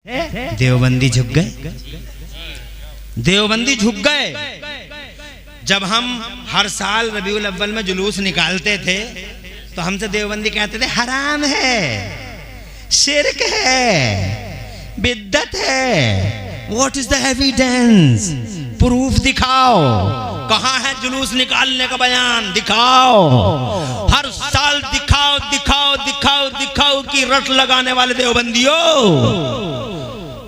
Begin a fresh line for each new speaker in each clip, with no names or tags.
देवबंदी झुक गए, देवबंदी झुक गए। जब हम हर साल रबीउल अव्वल में जुलूस निकालते थे तो हमसे देवबंदी कहते थे हराम है, शिर्क है, बिद्दत है। What is the evidence? Proof दिखाओ, कहाँ है जुलूस निकालने का बयान, दिखाओ। हर साल दिखाओ दिखाओ दिखाओ दिखाओ की रट लगाने वाले देवबंदियों,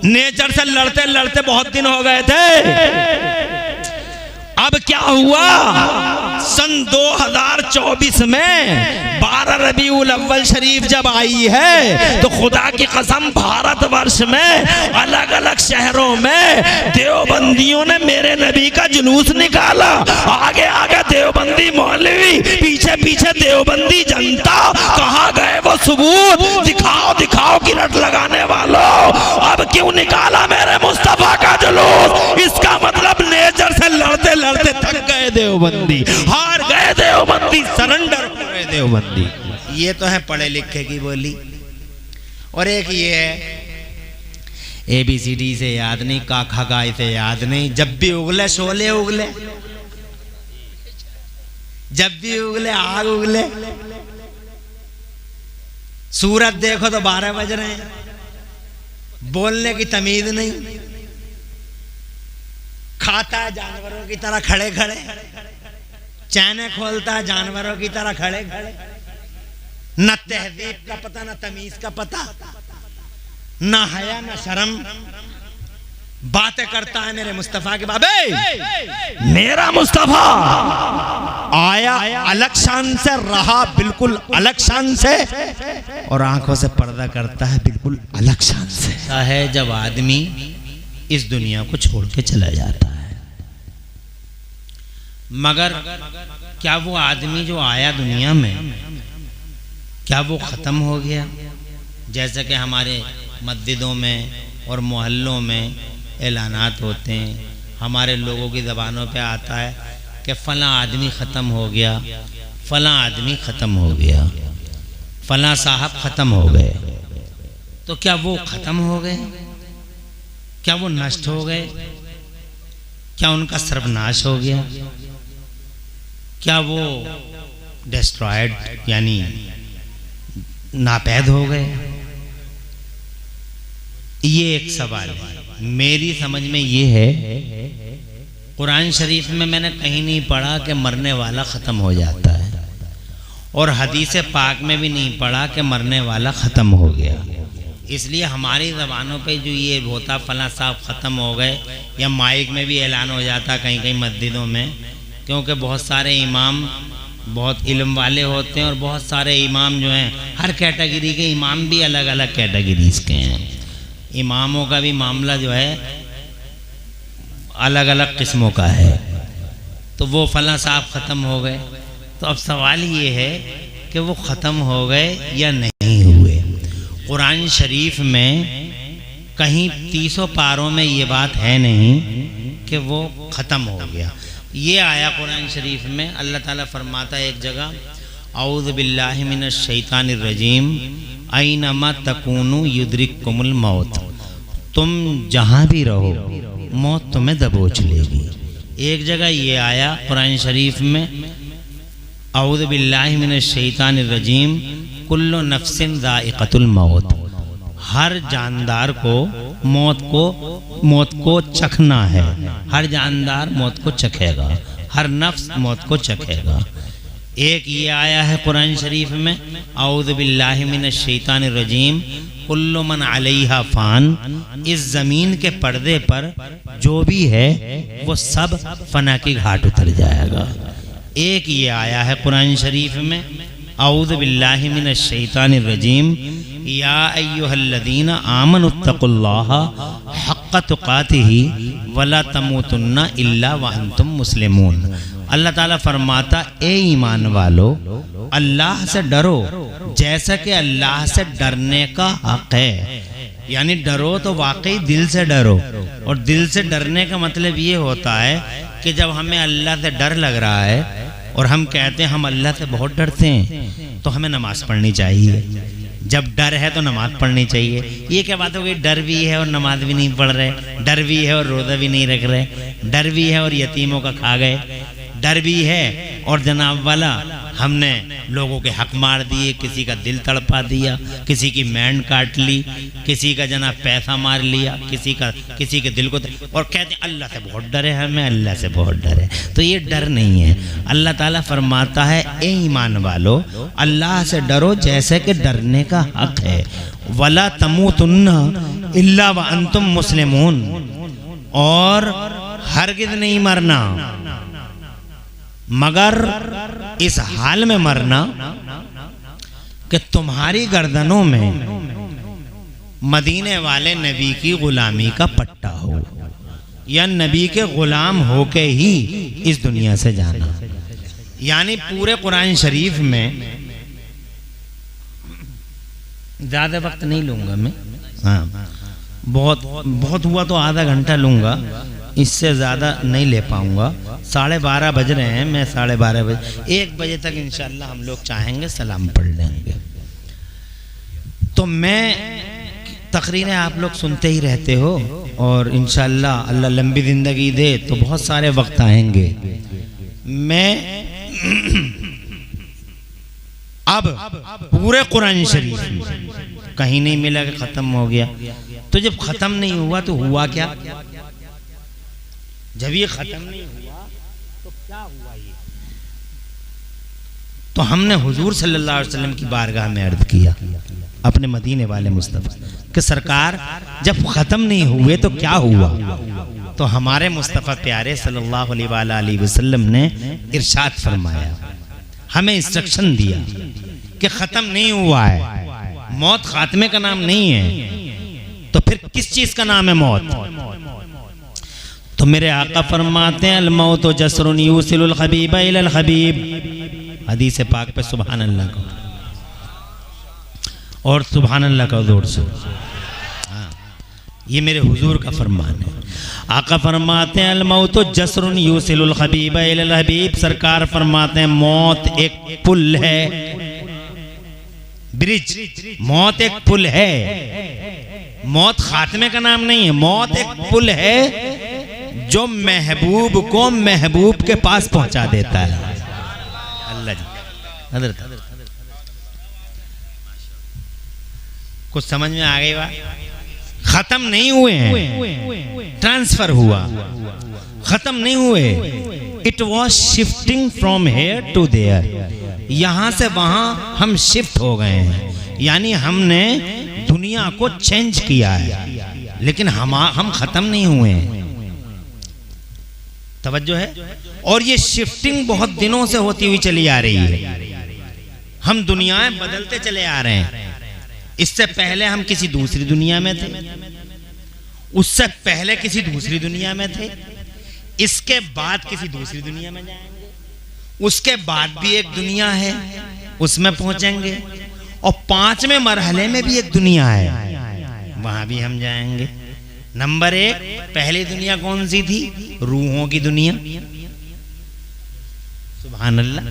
नेचर से लड़ते लड़ते बहुत दिन हो गए थे। अब क्या हुआ? सन 2024 में 12 रबीउल अव्वल शरीफ जब आई है तो खुदा की कसम भारतवर्ष में अलग अलग शहरों में देवबंदियों ने मेरे नबी का जुलूस निकाला। आगे आगे देवबंदी मौलवी, पीछे पीछे देवबंदी जनता। कहाँ गए वो सबूत? दिखाओ दिखाओ की रट लगाने वालों, अब क्यों निकाला मेरे मुस्तफा का जुलूस? इसका मतलब नेचर से लड़ते लड़ते थक गए देवबंदी, हार गए देवबंदी, सरेंडर हो गए देवबंदी। ये तो है पढ़े लिखे की बोली। और एक ये है ABCD से याद नहीं, का खा गा से याद नहीं। जब भी उगले शोले उगले, जब भी उगले आग उगले। सूरज देखो तो 12 बज रहे हैं, बोलने की तमीज नहीं। खाता है जानवरों की तरह खड़े खड़े, चैने खोलता है जानवरों की तरह खड़े खड़े। न तहजीब का पता, न तमीज का पता, न हया न शर्म। बातें करता है मेरे मुस्तफा के बाबे। मेरा मुस्तफा आया अलग शान से, रहा बिल्कुल अलग शान से, और आंखों से पर्दा करता है बिल्कुल अलग शान से। है जब आदमी इस दुनिया को छोड़ के चला जाता है, मगर क्या वो आदमी जो आया दुनिया में, क्या वो खत्म हो गया? जैसे कि हमारे मस्जिदों में और मोहल्लों में ऐलानात होते हैं, हमारे लोगों की ज़बानों पे आता है कि फ़लाँ आदमी ख़त्म हो गया, फ़लाँ आदमी ख़त्म हो गया, फ़लाँ साहब ख़त्म हो गए। तो क्या वो ख़त्म हो गए? क्या वो नष्ट हो गए? क्या उनका सर्वनाश हो गया? क्या वो डिस्ट्रॉयड यानी नापैद हो गए? ये एक सवाल है। मेरी समझ में ये है, कुरान शरीफ में मैंने कहीं नहीं पढ़ा कि मरने वाला ख़त्म हो जाता है, और हदीस पाक में भी नहीं पढ़ा कि मरने वाला ख़त्म हो गया। इसलिए हमारी ज़बानों पे जो ये होता फलां साहब ख़त्म हो गए, या माइक में भी ऐलान हो जाता कहीं कहीं मस्जिदों में, क्योंकि बहुत सारे इमाम बहुत इल्म वाले होते हैं, और बहुत सारे इमाम जो हैं, हर कैटेगरी के इमाम भी अलग अलग कैटेगरीज के हैं। इमामों का भी मामला जो है अलग अलग किस्मों का है। तो वो फलां साहब ख़त्म हो गए, तो अब सवाल ये है कि वो ख़त्म हो गए या नहीं हुए। कुरान शरीफ में कहीं 30 पारों में ये बात है नहीं कि वो ख़त्म हो गया। ये आया कुरान शरीफ में, अल्लाह ताला फरमाता है एक जगह, औज़ु बिल्लाहि मिनश शैतानिर रजीम ऐनमा तकूनु युद्रिकुमुल मौत। तुम जहाँ भी रहो मौत तुम्हें दबोच लेगी। एक जगह ये आया कुरान शरीफ में, औज़ु बिल्लाहि मिनश शैतानिर रजीम कुल्लु नफ्सिन ज़ाइक़तुल मौत। हर जानदार को मौत को चखना है, हर जानदार मौत को चखेगा, हर नफ्स मौत को चखेगा। एक ये आया है कुरान शरीफ में, औज़ु बिल्लाहि मिनश शैतानिर रजीम कुल्लु मन अलैहा फ़ान। इस ज़मीन के पर्दे पर जो भी है वो सब फना की घाट उतर जाएगा। एक ये आया है कुरान शरीफ में, औज़ु बिल्लाहि मिनश शैतानिर रजीम या अय्युहल्लज़ीना आमनुत्तकुल्लाह हक़्क़ तुक़ातिही वला तमूतुन्ना इल्ला व अंतुम मुस्लिमून। अल्लाह ताला फरमाता, ए ईमान वालो, अल्लाह से डरो जैसा कि अल्लाह से डरने का हक है। यानी डरो तो वाकई दिल से डरो, और दिल से डरने का मतलब ये होता है कि जब हमें अल्लाह से डर लग रहा है और हम कहते हैं हम अल्लाह से बहुत डरते हैं, तो हमें नमाज पढ़नी चाहिए। जब डर है तो नमाज पढ़नी चाहिए। ये क्या बात हो गई, डर भी है और नमाज भी नहीं पढ़ रहे, डर भी है और रोज़ा भी नहीं रख रहे, डर भी है और यतीमों का खा गए, डर भी है और जनाब वाला हमने लोगों के हक मार दिए, किसी का दिल तड़पा दिया, किसी की मैंड काट ली, किसी का जनाब पैसा मार लिया, किसी के दिल को, और कहते हैं अल्लाह से बहुत डर है, हमें अल्लाह से बहुत डर है। तो ये डर नहीं है। अल्लाह ताला फरमाता है ए ईमान वालो, अल्लाह से डरो जैसे कि डरने का हक है। वला तमूतुन्ना इल्ला व अंतुम मुस्लिमून, और हरगिज़ नहीं मरना मगर इस हाल में मरना कि तुम्हारी गर्दनों में मदीने वाले नबी की गुलामी का पट्टा हो, या नबी के गुलाम होके ही इस दुनिया से जाना। यानी पूरे कुरान शरीफ में, ज़्यादा वक्त नहीं लूँगा मैं, हाँ बहुत हुआ तो आधा घंटा लूँगा, इससे ज़्यादा नहीं ले पाऊँगा। 12:30 बज रहे हैं, मैं 12:30 बजे 1 बजे तक इंशाअल्लाह हम लोग चाहेंगे सलाम पढ़ लेंगे। तो मैं तकरीरें आप लोग सुनते ही रहते हो, और इंशाअल्लाह अल्लाह लंबी ज़िंदगी दे तो बहुत सारे वक्त आएंगे। मैं अब पूरे कुरान शरीफ कहीं नहीं मिला कि ख़त्म हो गया। तो जब ख़त्म नहीं हुआ तो हुआ क्या? जब ये ख़त्म नहीं हुआ तो क्या हुआ? ये तो हमने हुजूर सल्लल्लाहु अलैहि वसल्लम की बारगाह में अर्ज़ किया अपने मदीने वाले मुस्तफ़ा कि सरकार जब ख़त्म नहीं हुए तो क्या हुआ? तो हमारे मुस्तफ़ा प्यारे सल्लल्लाहु अलैहि वसल्लम ने इरशाद फरमाया, हमें इंस्ट्रक्शन दिया कि ख़त्म नहीं हुआ है, मौत खात्मे का नाम नहीं है। तो फिर किस चीज़ का नाम है मौत? तो मेरे आका फरमाते हैं अल मौत जसरुन यूसिलुल हबीब इलल हबीब, हदीस पाक पे सुभान अल्लाह का, और सुभान अल्लाह का जोर से। हाँ, ये मेरे हुजूर का फरमान है। आका फरमाते हैं अल मौत जसरुन यूसिलुल हबीब इलल हबीब, सरकार फरमाते हैं मौत एक पुल है, ब्रिज, मौत एक पुल है। मौत खात्मे का नाम नहीं है, मौत एक पुल है जो महबूब को महबूब के पास पहुंचा देता है। अल्लाह जी, हज़रत कुछ समझ में आ गई बात? खत्म नहीं हुए हैं, ट्रांसफर हुआ, खत्म नहीं हुए। It was shifting from here to there, यहां से वहां हम शिफ्ट हो गए हैं, यानी हमने दुनिया को चेंज किया है, लेकिन हम खत्म नहीं हुए हैं। तवज्जो है? और ये शिफ्टिंग बहुत दिनों से होती हुई चली आ रही है। हम दुनियाएं बदलते चले आ रहे हैं। इससे पहले हम किसी दूसरी दुनिया में थे, उससे पहले किसी दूसरी दुनिया में थे, इसके बाद किसी दूसरी दुनिया में जाएंगे, उसके बाद भी एक दुनिया है उसमें पहुंचेंगे, और 5वें मरहले में भी एक दुनिया है, वहां भी हम जाएंगे। नंबर 1 पहली दुनिया कौन सी थी? रूहों की दुनिया। सुभान अल्लाह।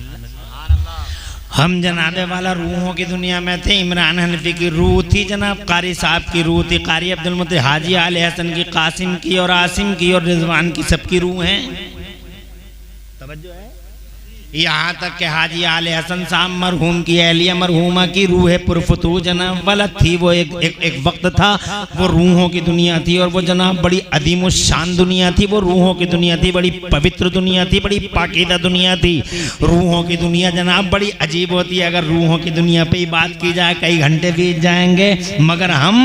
हम जनाबे वाला रूहों की दुनिया में थे। इमरान हनफी की रूह थी, जनाब कारी साहब की रूह थी, कारी अब्दुल मुत्तलिब, हाजी आले हसन की, कासिम की और आसिम की और रिजवान की, सबकी रूह हैं। तवज्जो है? यहाँ तक के हाजी आले हसन साहब मरहूम की, एहलिया मरहूमा की रूह पुरफतू जनाब वाला थी। वो एक वक्त था, वो रूहों की दुनिया थी, और वो जनाब बड़ी अदीम शान दुनिया थी। वो रूहों की दुनिया थी, बड़ी पवित्र दुनिया थी, बड़ी पाकीदा दुनिया थी। रूहों की दुनिया जनाब बड़ी अजीब होती है। अगर रूहों की दुनिया पे ही बात की जाए कई घंटे बीत जाएंगे, मगर हम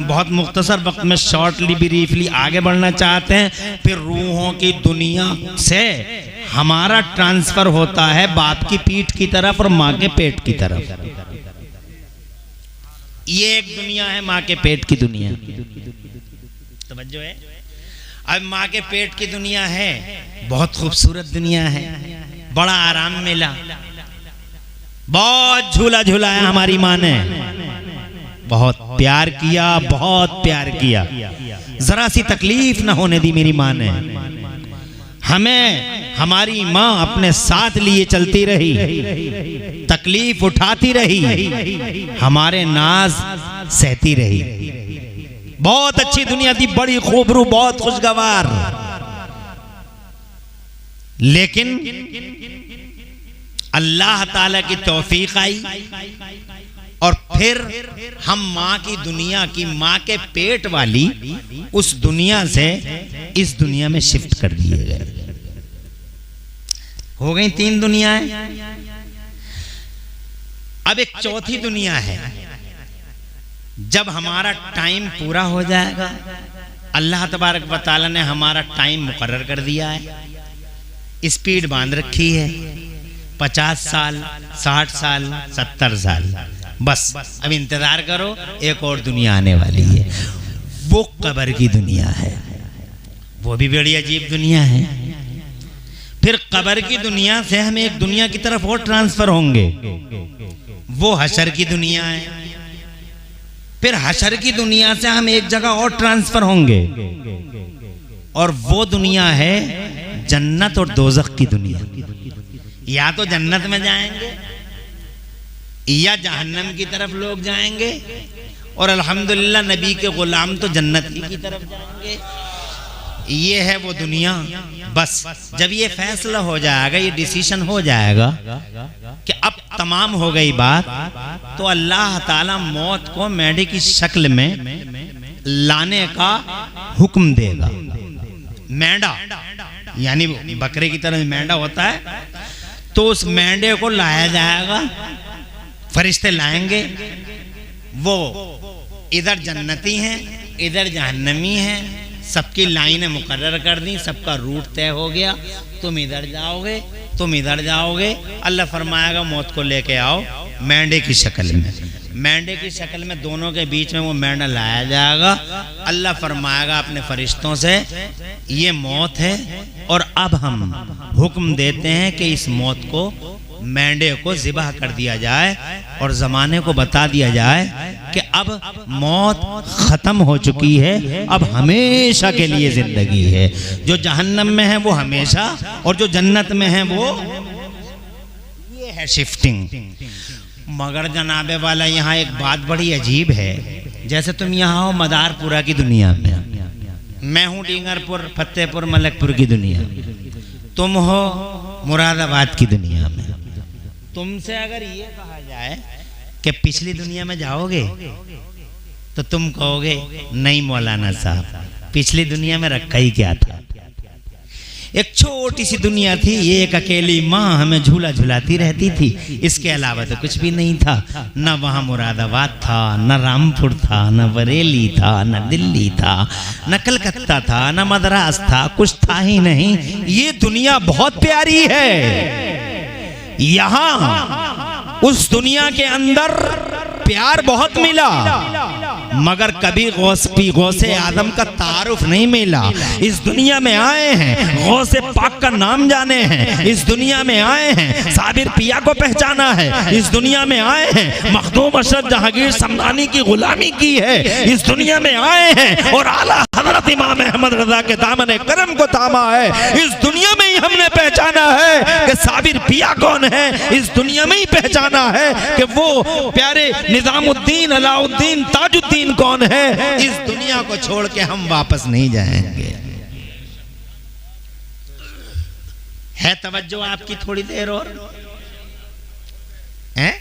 बहुत मुख्तसर वक्त में शॉर्टली ब्रीफली आगे बढ़ना चाहते हैं। फिर रूहों की दुनिया से हमारा ट्रांसफर होता है बाप की पीठ की तरफ और माँ के पेट की तरफ। ये एक दुनिया है, माँ के पेट की दुनिया। तवज्जो है? अब माँ के पेट की दुनिया है, बहुत खूबसूरत दुनिया है, बड़ा आराम मिला, बहुत झूला झूलाया हमारी माँ ने, बहुत प्यार किया, बहुत प्यार किया, जरा सी तकलीफ ना होने दी मेरी माँ ने। हमें हमारी माँ अपने साथ लिए चलती रही, तकलीफ उठाती रही, हमारे नाज सहती रही। बहुत अच्छी दुनिया थी, बड़ी खूबरू, बहुत खुशगवार। लेकिन अल्लाह ताला की तौफीक आई और फिर हम माँ की दुनिया की, माँ के पेट वाली उस दुनिया से इस दुनिया में शिफ्ट कर दिए गए। हो गई 3 दुनियाएं। अब एक चौथी दुनिया है। जब हमारा टाइम पूरा हो जाएगा, अल्लाह तबारक व तआला ने हमारा टाइम मुकर्रर कर दिया है, स्पीड बांध रखी है, 50 साल, 60 साल, 70 साल, बस अब इंतजार करो, एक और दुनिया आने वाली है। वो कब्र की दुनिया है। वो भी बड़ी अजीब दुनिया है। फिर कब्र की दुनिया से हम एक दुनिया की तरफ और ट्रांसफर होंगे, वो हशर की दुनिया है। फिर हशर की दुनिया से हम एक जगह और ट्रांसफर होंगे और वो दुनिया है जन्नत और दोज़ख की दुनिया। या तो जन्नत में जाएंगे या जहन्नम की तरफ लोग जाएंगे, और अल्हम्दुलिल्लाह नबी के गुलाम तो जन्नत की तरफ जाएंगे। ये है वो दुनिया। बस जब ये फैसला हो जाएगा, ये डिसीजन हो जाएगा कि अब तमाम हो गई बात, तो अल्लाह ताला मौत को मेंढे की शक्ल में लाने का हुक्म देगा। मेंढा यानी बकरे की तरह मेंढा होता है, तो उस मेंढे को लाया जाएगा, फरिश्ते लाएंगे। वो इधर जन्नती हैं, इधर जहन्नमी हैं, सबकी लाइनें मुकर्रर कर दी, सबका रूट तय हो गया। तुम इधर जाओगे, तुम इधर जाओगे। अल्लाह फरमाएगा मौत को लेके आओ मेंढे की शक्ल में। मेंढे की शक्ल में दोनों के बीच में वो मेंढा लाया जाएगा। अल्लाह फरमाएगा अपने फरिश्तों से, ये मौत है और अब हम हुक्म देते हैं कि इस मौत को, मेंढे को ज़िबह कर दिया जाए और ज़माने को बता दिया जाए कि अब मौत ख़त्म हो चुकी है, अब हमेशा के लिए ज़िंदगी है। जो जहन्नम में है वो हमेशा, और जो जन्नत में है वो, ये है शिफ्टिंग। मगर जनाबे वाला यहाँ एक बात बड़ी अजीब है। जैसे तुम यहाँ हो मदारपुरा की दुनिया में, मैं हूँ डींगरपुर, फतेहपुर, मलकपुर की दुनिया, तुम हो मुरादाबाद की दुनिया में। तुमसे अगर ये कहा जाए कि पिछली दुनिया में जाओगे, तो तुम कहोगे नहीं मौलाना साहब, पिछली दुनिया में रखा ही क्या था। एक छोटी सी दुनिया थी, ये एक अकेली माँ हमें झूला झुलाती रहती थी, इसके अलावा तो कुछ भी नहीं था। न वहाँ मुरादाबाद था, न रामपुर था, न बरेली था, न दिल्ली था, न कलकत्ता था, न मद्रास था, कुछ था ही नहीं। ये दुनिया बहुत प्यारी है। यहाँ उस दुनिया के अंदर प्यार बहुत मिला, मगर कभी गौसे आदम का तारुफ नहीं मिला। इस दुनिया में आए हैं, गौसे पाक का नाम जाने हैं, इस दुनिया में आए हैं, साबिर पिया को पहचाना है, इस दुनिया में आए हैं, मखदूम अशरफ जहांगीर समदानी की गुलामी की है, इस दुनिया में आए हैं और आला हजरत इमाम अहमद रजा के दामन करम को थामा है। इस दुनिया में ही हमने पहचाना है कि साबिर पिया कौन है, इस दुनिया में ही पहचाना है कि वो प्यारे निजामुद्दीन अलाउद्दीन ताजुद्दीन कौन है। इस दुनिया को छोड़ के हम वापस नहीं जाएंगे। है तवज्जो आपकी थोड़ी देर और है?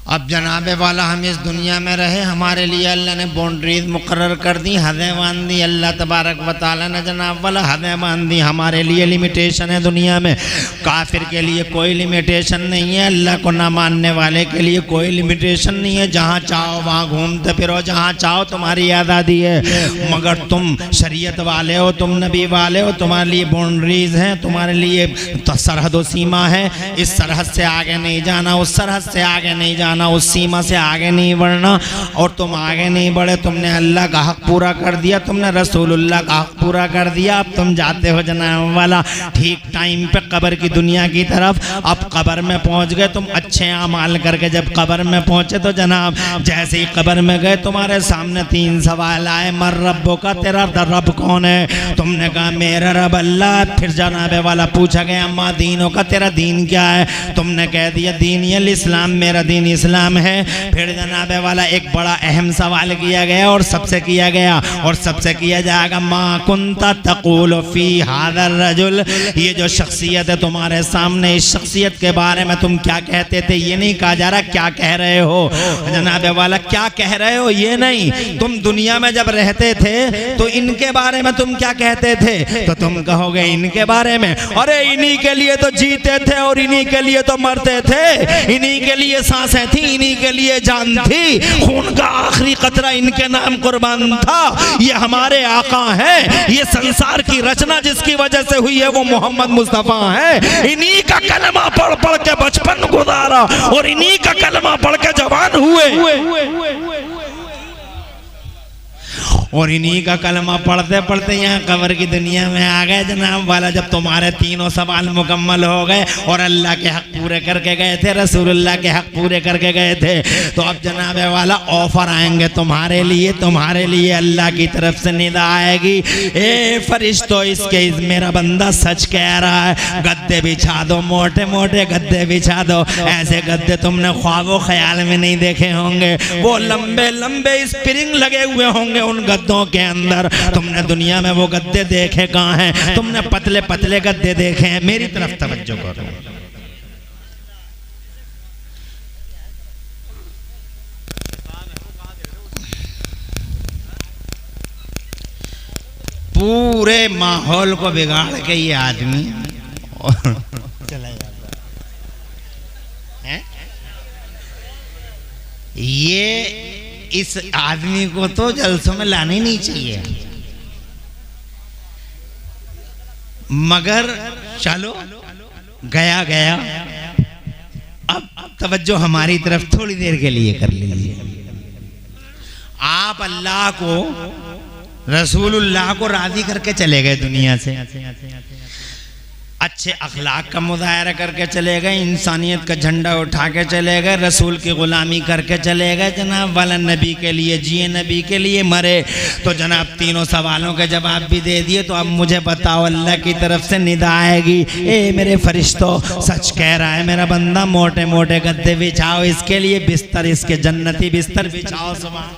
अब जनाबे वाला हम इस दुनिया में रहे, हमारे लिए अल्लाह ने बाउंड्रीज मुकर्रर कर दी, हदें बांध दी। अल्लाह तबारक व तआला ने जनाब वाला हदें बांध दी। हमारे लिए लिमिटेशन है दुनिया में, काफिर के लिए कोई लिमिटेशन नहीं है, अल्लाह को ना मानने वाले के लिए कोई लिमिटेशन नहीं है। जहाँ चाहो वहाँ घूमते फिरो, जहाँ चाहो तुम्हारी आज़ादी है। मगर तुम शरीयत वाले हो, तुम नबी वाले हो, तुम्हारे लिए बाउंड्रीज हैं, तुम्हारे लिए सरहद व सीमा है। इस सरहद से आगे नहीं जाना, उस सरहद से आगे नहीं जाना। जाना, उस सीमा से आगे नहीं बढ़ना। और तुम आगे नहीं बढ़े, तुमने अल्लाह का हक पूरा कर दिया, तुमने रसूलुल्लाह का हक पूरा कर दिया। अब तुम जाते हो जनाब वाला ठीक टाइम पे कब्र की दुनिया की तरफ। अब कब्र में पहुंच गए तुम, अच्छे अमाल करके जब कब्र में पहुंचे तो जनाब जैसे ही कब्र में गए तुम्हारे सामने 3 सवाल आए। मर रब्बो का, तेरा रब कौन है? तुमने कहा मेरा रब अल्लाह। फिर जनाब वाला पूछा गया अम्मा दीनों का, तेरा दीन क्या है? तुमने कह दिया दीन इस्लाम, मेरा दीन इस्लाम है। फिर जनाब वाला एक बड़ा अहम सवाल किया गया और सबसे किया गया और सबसे किया जाएगा, मा कुंता तक़ूलु फी हाज़ा रजुल, ये जो शख्सियत है तुम्हारे सामने, इस शख्सियत के बारे में तुम क्या कहते थे? ये नहीं कहा जा रहा क्या कह रहे हो जनाब वाला, क्या कह रहे हो ये नहीं, तुम दुनिया में जब रहते थे तो इनके बारे में तुम क्या कहते थे? तो तुम कहोगे इनके बारे में, अरे इन्हीं के लिए तो जीते थे और इन्हीं के लिए तो मरते थे, इन्हीं के लिए सांसें थी, इन्हीं के लिए जान थी, खून का आखिरी कतरा इनके नाम कुर्बान था। ये हमारे आका है, ये संसार की रचना जिसकी वजह से हुई है वो मोहम्मद मुस्तफा है। इन्हीं का कलमा पढ़ पढ़ के बचपन गुजारा और इन्हीं का कलमा पढ़ के जवान हुए और इन्हीं का कलमा पढ़ते पढ़ते यहाँ कब्र की दुनिया में आ गए जनाब वाला। जब तुम्हारे तीनों सवाल मुकम्मल हो गए और अल्लाह के हक पूरे करके गए थे, रसूलुल्लाह के हक पूरे करके गए थे, तो अब जनाब वाला ऑफर आएंगे तुम्हारे लिए अल्लाह की तरफ से निदा आएगी, ए फरिश्तों इसके मेरा बंदा सच कह रहा है, गद्दे बिछा दो, मोटे मोटे गद्दे बिछा दो। ऐसे गद्दे तुमने ख्वाबो ख्याल में नहीं देखे होंगे, वो लंबे लंबे स्प्रिंग लगे हुए होंगे उन गद्दों के अंदर। तुमने दुनिया में वो गद्दे देखे कहाँ हैं? तुमने पतले पतले गद्दे देखे हैं। मेरी तरफ तवज्जो करो, पूरे माहौल को बिगाड़ के ये आदमी चला जाता है। ये इस आदमी को तो जलसों में लाना ही नहीं चाहिए, मगर चलो गया गया। अब तवज्जो हमारी तरफ थोड़ी देर के लिए कर लीजिए। आप अल्लाह को, रसूलुल्लाह को राजी करके चले गए दुनिया से, अच्छे अखलाक का मुजाहरा करके चले गए, इंसानियत का झंडा उठा के चले गए, रसूल की गुलामी करके चले गए जनाब वाला, नबी के लिए जिए, नबी के लिए मरे। तो जनाब तीनों सवालों के जवाब भी दे दिए। तो अब मुझे बताओ, अल्लाह की तरफ से निदा आएगी, ए मेरे फरिश्तों सच कह रहा है मेरा बंदा, मोटे मोटे गद्दे बिछाओ इसके लिए, बिस्तर इसके जन्नती बिस्तर बिछाओ। सुभान,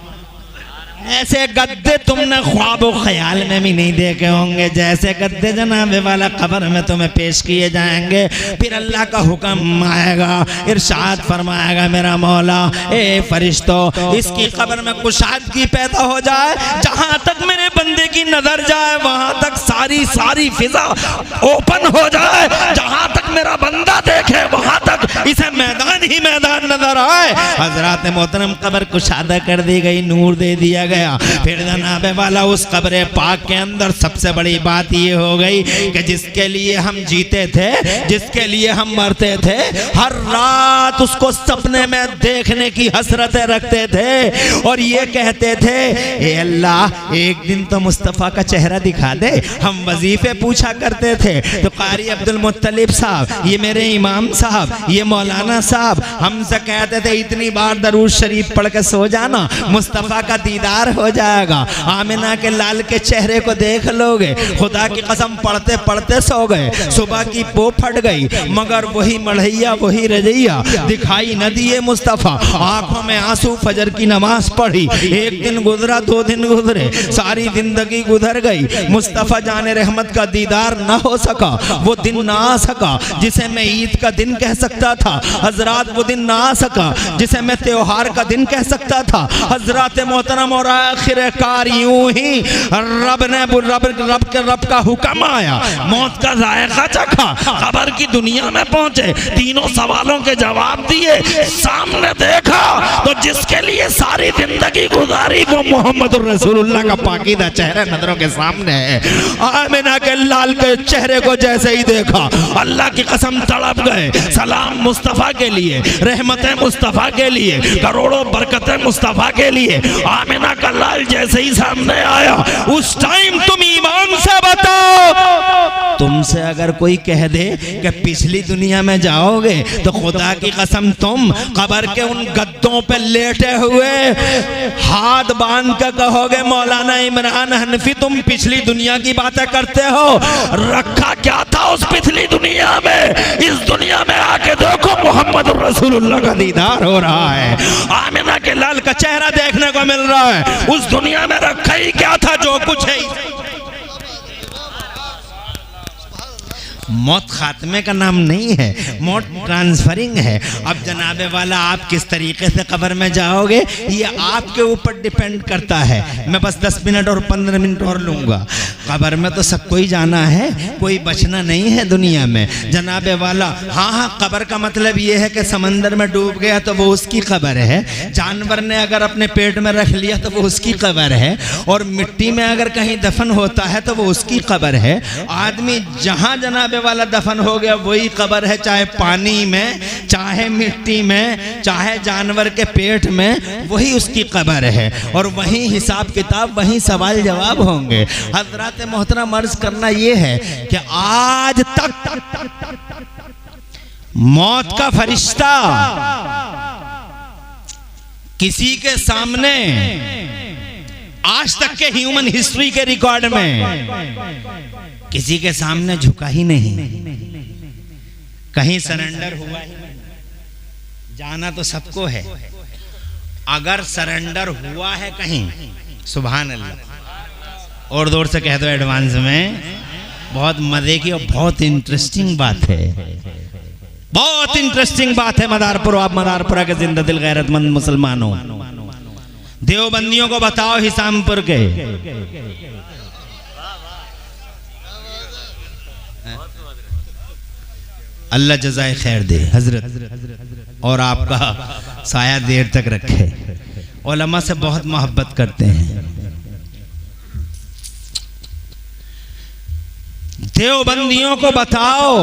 ऐसे गद्दे तुमने ख्वाबो ख्याल में भी नहीं देखे होंगे, जैसे गद्दे जनाब वाला कब्र में तुम्हें पेश किए जाएंगे। फिर अल्लाह का हुक्म आएगा, इरशाद फरमाएगा मेरा मौला, ए फरिश्तों इसकी कब्र में कुशादगी पैदा हो जाए, जहां तक मेरे बंदे की नजर जाए वहां तक सारी सारी फिजा ओपन हो जाए, जहां तक मेरा बंदा देखे वहां तक इसे मैदान ही मैदान नजर आए। हजरात मोहतरम कब्र कुशादा कर दी गई, नूर दे दिया गया। फिर जनाबे वाला उस कब्र पाक के अंदर सबसे बड़ी बात ये हो गई कि जिसके लिए हम जीते थे, जिसके लिए हम मरते थे, हर रात उसको सपने में देखने की हसरतें रखते थे और ये कहते थे, ए अल्लाह एक दिन तो मुस्तफ़ा का चेहरा दिखा दे। हम वजीफे पूछा करते थे तो कारी अब्दुल मुत्तलिब साहब, ये मेरे इमाम साहब, ये मौलाना साहब हमसे कहते थे इतनी बार दरूद शरीफ पढ़ के सो जाना, मुस्तफ़ा का दीदार हो जाएगा, आमिना के लाल के चेहरे को देख लोगे। खुदा की कसम पढ़ते पढ़ते सो गए, सुबह की पो फट गई मगर वही मढ़ैया वही रजैया दिखाई न दिए मुस्तफ़ा। आंखों में आंसू, फजर की नमाज पढ़ी, एक दिन गुजरा, 2 दिन गुजरे, सारी जिंदगी गुजर गई, मुस्तफ़ा जाने रहमत का दीदार न हो सका, वो दिन ना आ सका जिसे मैं ईद का दिन कह सकता था। हजरात वो दिन ना आ सका जिसे मैं त्योहार का दिन कह सकता था। हजरात मोहतरम और आखिरकार यूं ही रब का हुक्म आया, मौत का जायका चखा, कब्र की दुनिया में पहुंचे, तीनों सवालों के जवाब दिए, सामने देखा तो जिसके लिए सारी जिंदगी गुजारी वो मोहम्मद रसूलुल्लाह का पाकीदा चेहरा नजरों के सामने है।
आमिना के लाल के चेहरे को जैसे ही देखा अल्लाह की कसम तड़प गए। सलाम मुस्तफ़ा के लिए, रहमतें मुस्तफ़ा के लिए, करोड़ों बरकतें मुस्तफ़ा के लिए। आमिना का लाल जैसे ही सामने आया, उस टाइम तुम ईमान से बताओ, तुमसे अगर कोई कह दे कि पिछली दुनिया में जाओगे तो खुदा की कसम तुम कब्र के उन गद्दों पे लेटे हुए हाथ बांध कर कहोगे मौलाना इमरान हनफी तुम पिछली दुनिया की बातें करते हो। रखा क्या था उस पिछली दुनिया में? इस दुनिया में आके देखो मोहम्मद रसूलुल्लाह का दीदार हो रहा है, आमिना के लाल का चेहरा देखने को मिल रहा है। उस दुनिया में रखा ही क्या था जो कुछ है। मौत खात्मे का नाम नहीं है, मौत ट्रांसफरिंग है। अब जनाबे वाला आप किस तरीके से कब्र में जाओगे ये आपके ऊपर डिपेंड करता है। मैं बस 10 मिनट और 15 मिनट और लूँगा। कब्र में तो सबको ही जाना है, कोई बचना नहीं है दुनिया में जनाबे वाला। हाँ, कब्र का मतलब ये है कि समंदर में डूब गया तो वो उसकी कब्र है, जानवर ने अगर अपने पेट में रख लिया तो वो उसकी कब्र है, और मिट्टी में अगर कहीं दफन होता है तो वो उसकी कब्र है। आदमी जहाँ जनाबे वाला दफन हो गया वही कब्र है, चाहे पानी में, चाहे मिट्टी में, चाहे जानवर के पेट में, वही उसकी कब्र है। और वही हिसाब किताब, वही सवाल जवाब होंगे। हजरत मोहतरम अर्ज करना ये है कि आज तक मौत का फरिश्ता किसी के सामने आज तक के ह्यूमन हिस्ट्री के रिकॉर्ड में किसी के सामने झुका ही नहीं, कहीं सरेंडर हुआ ही नहीं। जाना तो सबको है, अगर सरेंडर हुआ है कहीं, सुभान अल्लाह, और जोर से कह दो एडवांस में। बहुत मजे की और बहुत इंटरेस्टिंग बात है, बहुत इंटरेस्टिंग बात है। मदारपुर, आप मदारपुरा के जिंदा दिल गैरतमंद मुसलमानों, देवबंदियों को बताओ हिसामपुर के, अल्लाह जज़ाए खैर दे हजरत, और आपका साया देर तक रखे। उलमा से बहुत मोहब्बत करते हैं। देवबंदियों को बताओ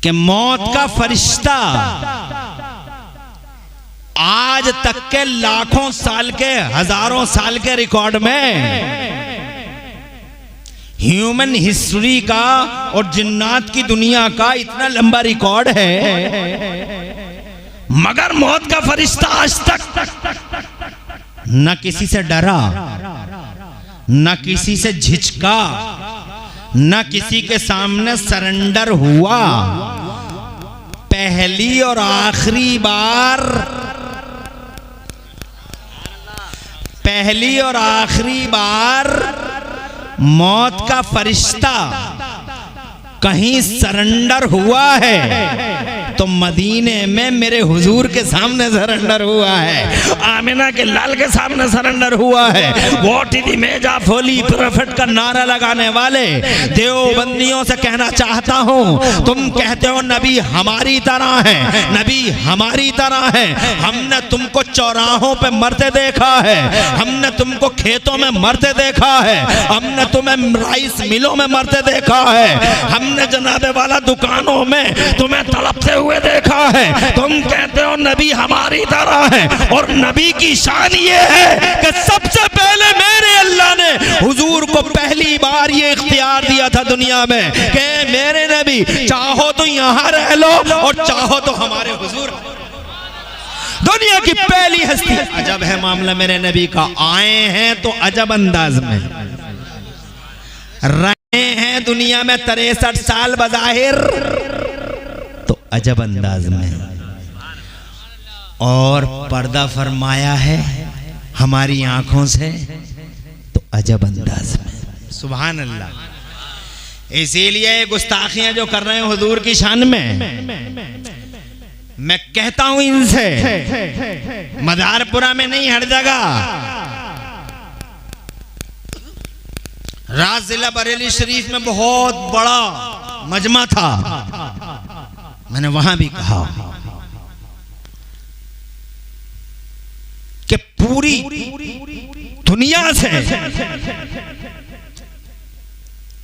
कि मौत का फरिश्ता आज तक के लाखों साल के, हजारों साल के रिकॉर्ड में, ह्यूमन हिस्ट्री का और जिन्नात की दुनिया का इतना लंबा रिकॉर्ड है, मगर मौत का फरिश्ता आज तक न किसी से डरा, न किसी से झिझका, न किसी के सामने सरेंडर हुआ। पहली और आखिरी बार, पहली और आखिरी बार मौत का फरिश्ता कहीं सरेंडर हुआ है तो मदीने में मेरे हुजूर के सामने सरेंडर हुआ है, आमिना के लाल के सामने सरेंडर हुआ है। What is image of holy prophet का नारा लगाने वाले देवबंदियों से कहना चाहता हूं, तुम कहते हो नबी हमारी तरह है, नबी हमारी तरह है। हमने तुमको चौराहों पे मरते देखा है, हमने तुमको खेतों में मरते देखा है, हमने तुम्हें राइस मिलों में मरते देखा है, हमने जनाबे वाला दुकानों में तुम्हें तड़पते हुए देखा है। तुम कहते हो नबी हमारी तरह है, और नबी की शान ये है कि सबसे पहले मेरे अल्लाह ने हुजूर को पहली बार ये इख्तियार दिया था दुनिया में कि मेरे नबी चाहो तो यहां रह लो और चाहो तो हमारे हुजूर। दुनिया की पहली हस्ती, अजब है मामला मेरे नबी का। आए हैं तो अजब अंदाज में, रहे हैं दुनिया में 63 साल बज़ाहिर तो अजब अंदाज में, और पर्दा फरमाया है हमारी आंखों से तो अजब अंदाज में। सुभान अल्लाह। इसीलिए गुस्ताखियां जो कर रहे हैं हुजूर की शान में, मैं कहता हूं इनसे, मदारपुरा में नहीं हर जगह, राज जिला बरेली शरीफ में बहुत बड़ा मजमा था, मैंने वहां भी कहा कि पूरी दुनिया से,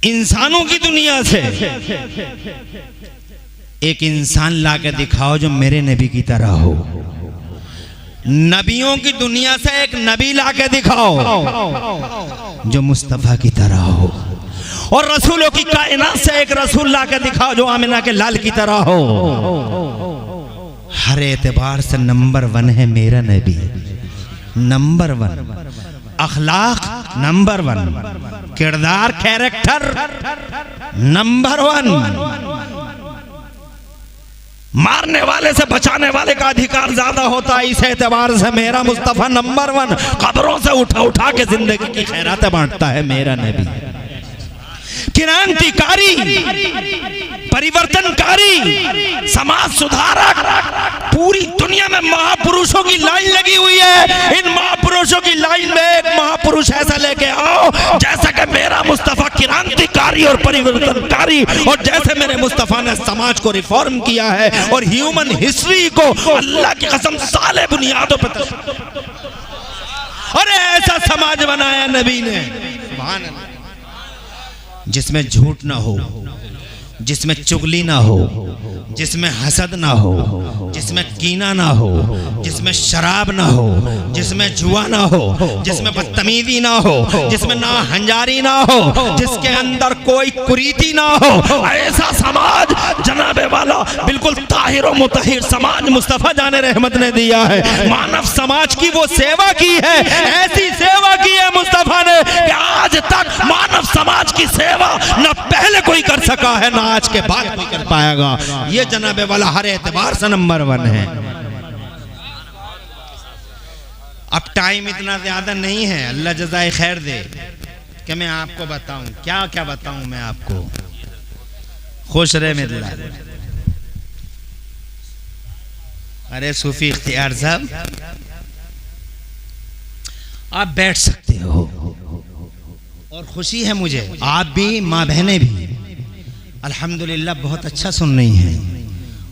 इंसानों की दुनिया से एक इंसान ला के दिखाओ जो मेरे नबी की तरह हो। नबियों की दुनिया से एक नबी ला के दिखाओ जो मुस्तफा की तरह हो, और रसूलों की कायनात से एक रसूल ला के दिखाओ जो आमिना के लाल की तरह हो। हर एतबार से नंबर 1 है मेरा नबी, नंबर 1, अखलाक नंबर 1, किरदार कैरेक्टर नंबर 1। मारने वाले से बचाने वाले का अधिकार ज्यादा होता है, इस एतबार से मेरा मुस्तफा नंबर 1। कब्रों से उठा उठा के जिंदगी की खैरातें बांटता है मेरा नबी। क्रांतिकारी, परिवर्तनकारी, समाज सुधारक, पूरी दुनिया में महापुरुषों की लाइन लगी हुई है। इन महापुरुषों की लाइन में एक महापुरुष ऐसा लेके आओ जैसा कि मेरा मुस्तफा क्रांतिकारी और परिवर्तनकारी, और जैसे मेरे मुस्तफा ने समाज को रिफॉर्म किया है और ह्यूमन हिस्ट्री को अल्लाह की कसम साले बुनियादों पर, अरे ऐसा समाज बनाया नबी ने, सुभान अल्लाह, जिसमें झूठ ना हो, जिसमें चुगली ना हो, जिसमें हसद ना हो, जिसमें कीना ना हो, जिसमें शराब ना हो, जिसमें जुआ ना हो, जिसमें बदतमीजी ना हो, जिसमें ना हंजारी ना हो, जिसके अंदर कोई कुरीति ना हो, ऐसा समाज जनाबे वाला बिल्कुल ताहिर और मुतहिर समाज मुस्तफा जाने रहमत ने दिया है। मानव समाज की वो सेवा की है, ऐसी सेवा की है मुस्तफा ने कि आज तक मानव समाज की सेवा न पहले कोई कर सका है, ना आज के बाद कोई कर पाएगा। ये जनाबे वाला हर एतबार से नंबर 1 है। अब टाइम इतना ज्यादा नहीं है, अल्लाह जज़ाए खैर दे कि मैं आपको बताऊं, क्या क्या बताऊं मैं आपको। खुश रहे मेरे लाल। अरे सूफी इख्तियार साहब, आप बैठ सकते हो, और खुशी है मुझे, आप भी, माँ बहनें भी अल्हम्दुलिल्लाह बहुत अच्छा सुन रही हैं,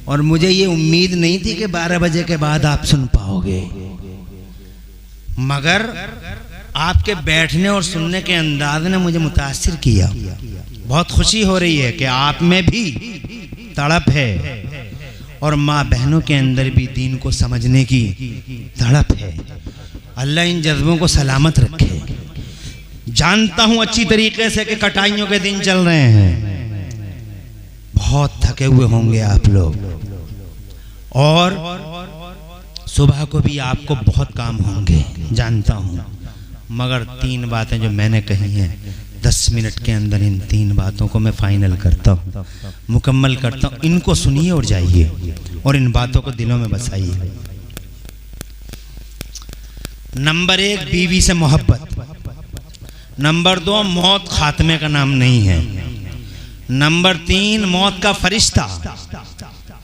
और मुझे ये उम्मीद नहीं थी कि 12 बजे के बाद आप सुन पाओगे, मगर आपके बैठने और सुनने के अंदाज ने मुझे मुतासिर किया। बहुत खुशी हो रही है कि आप में भी तड़प है, और माँ बहनों के अंदर भी दीन को समझने की तड़प है। अल्लाह इन जज्बों को सलामत रखे। जानता हूं अच्छी तरीके से कि कटाइयों के दिन चल रहे हैं, बहुत थके हुए होंगे आप लोग, और सुबह को भी आपको बहुत काम होंगे, जानता हूं, मगर 3 बातें जो मैंने कही हैं 10 मिनट के अंदर इन 3 बातों को मैं फाइनल करता हूं, मुकम्मल करता हूं। इनको सुनिए और जाइए, और इन बातों को दिलों में बसाइए। नंबर 1, बीवी से मोहब्बत। नंबर 2, मौत खात्मे का नाम नहीं है। नंबर 3, मौत का फरिश्ता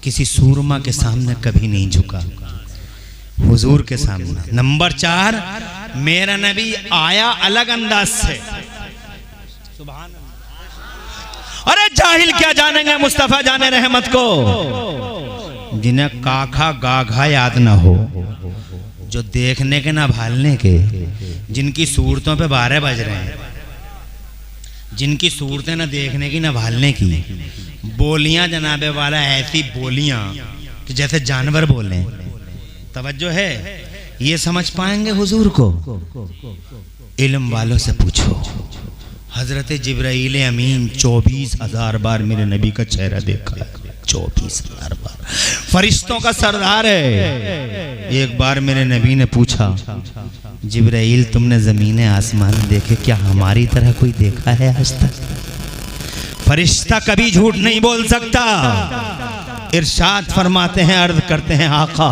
किसी सूरमा के सामने कभी नहीं झुका, हुजूर के सामने। नंबर 4, मेरा नबी आया अलग अंदाज से, सुभान अल्लाह। अरे जाहिल क्या जानेंगे मुस्तफा जाने रहमत को, जिन्हें काखा गाघा याद ना हो, जो देखने के ना भालने के, जिनकी सूरतों पे 12 बज रहे हैं, जिनकी सूरतें ना देखने की ना भालने की, बोलियां जनाबे वाला ऐसी बोलियां कि जैसे जानवर बोले। तवज्जो है, ये समझ पाएंगे हुजूर को? इल्म वालों से पूछो। हजरत जिब्राइल अमीन 24,000 बार मेरे नबी का चेहरा देखा, 24,000 बार। फरिश्तों का सरदार है। एक बार मेरे नबी ने पूछा, जिब्राइल तुमने जमीन आसमान देखे, क्या हमारी तरह कोई देखा है आज तक? फरिश्ता कभी झूठ नहीं बोल सकता। इरशाद फरमाते हैं, अर्ज करते हैं, आका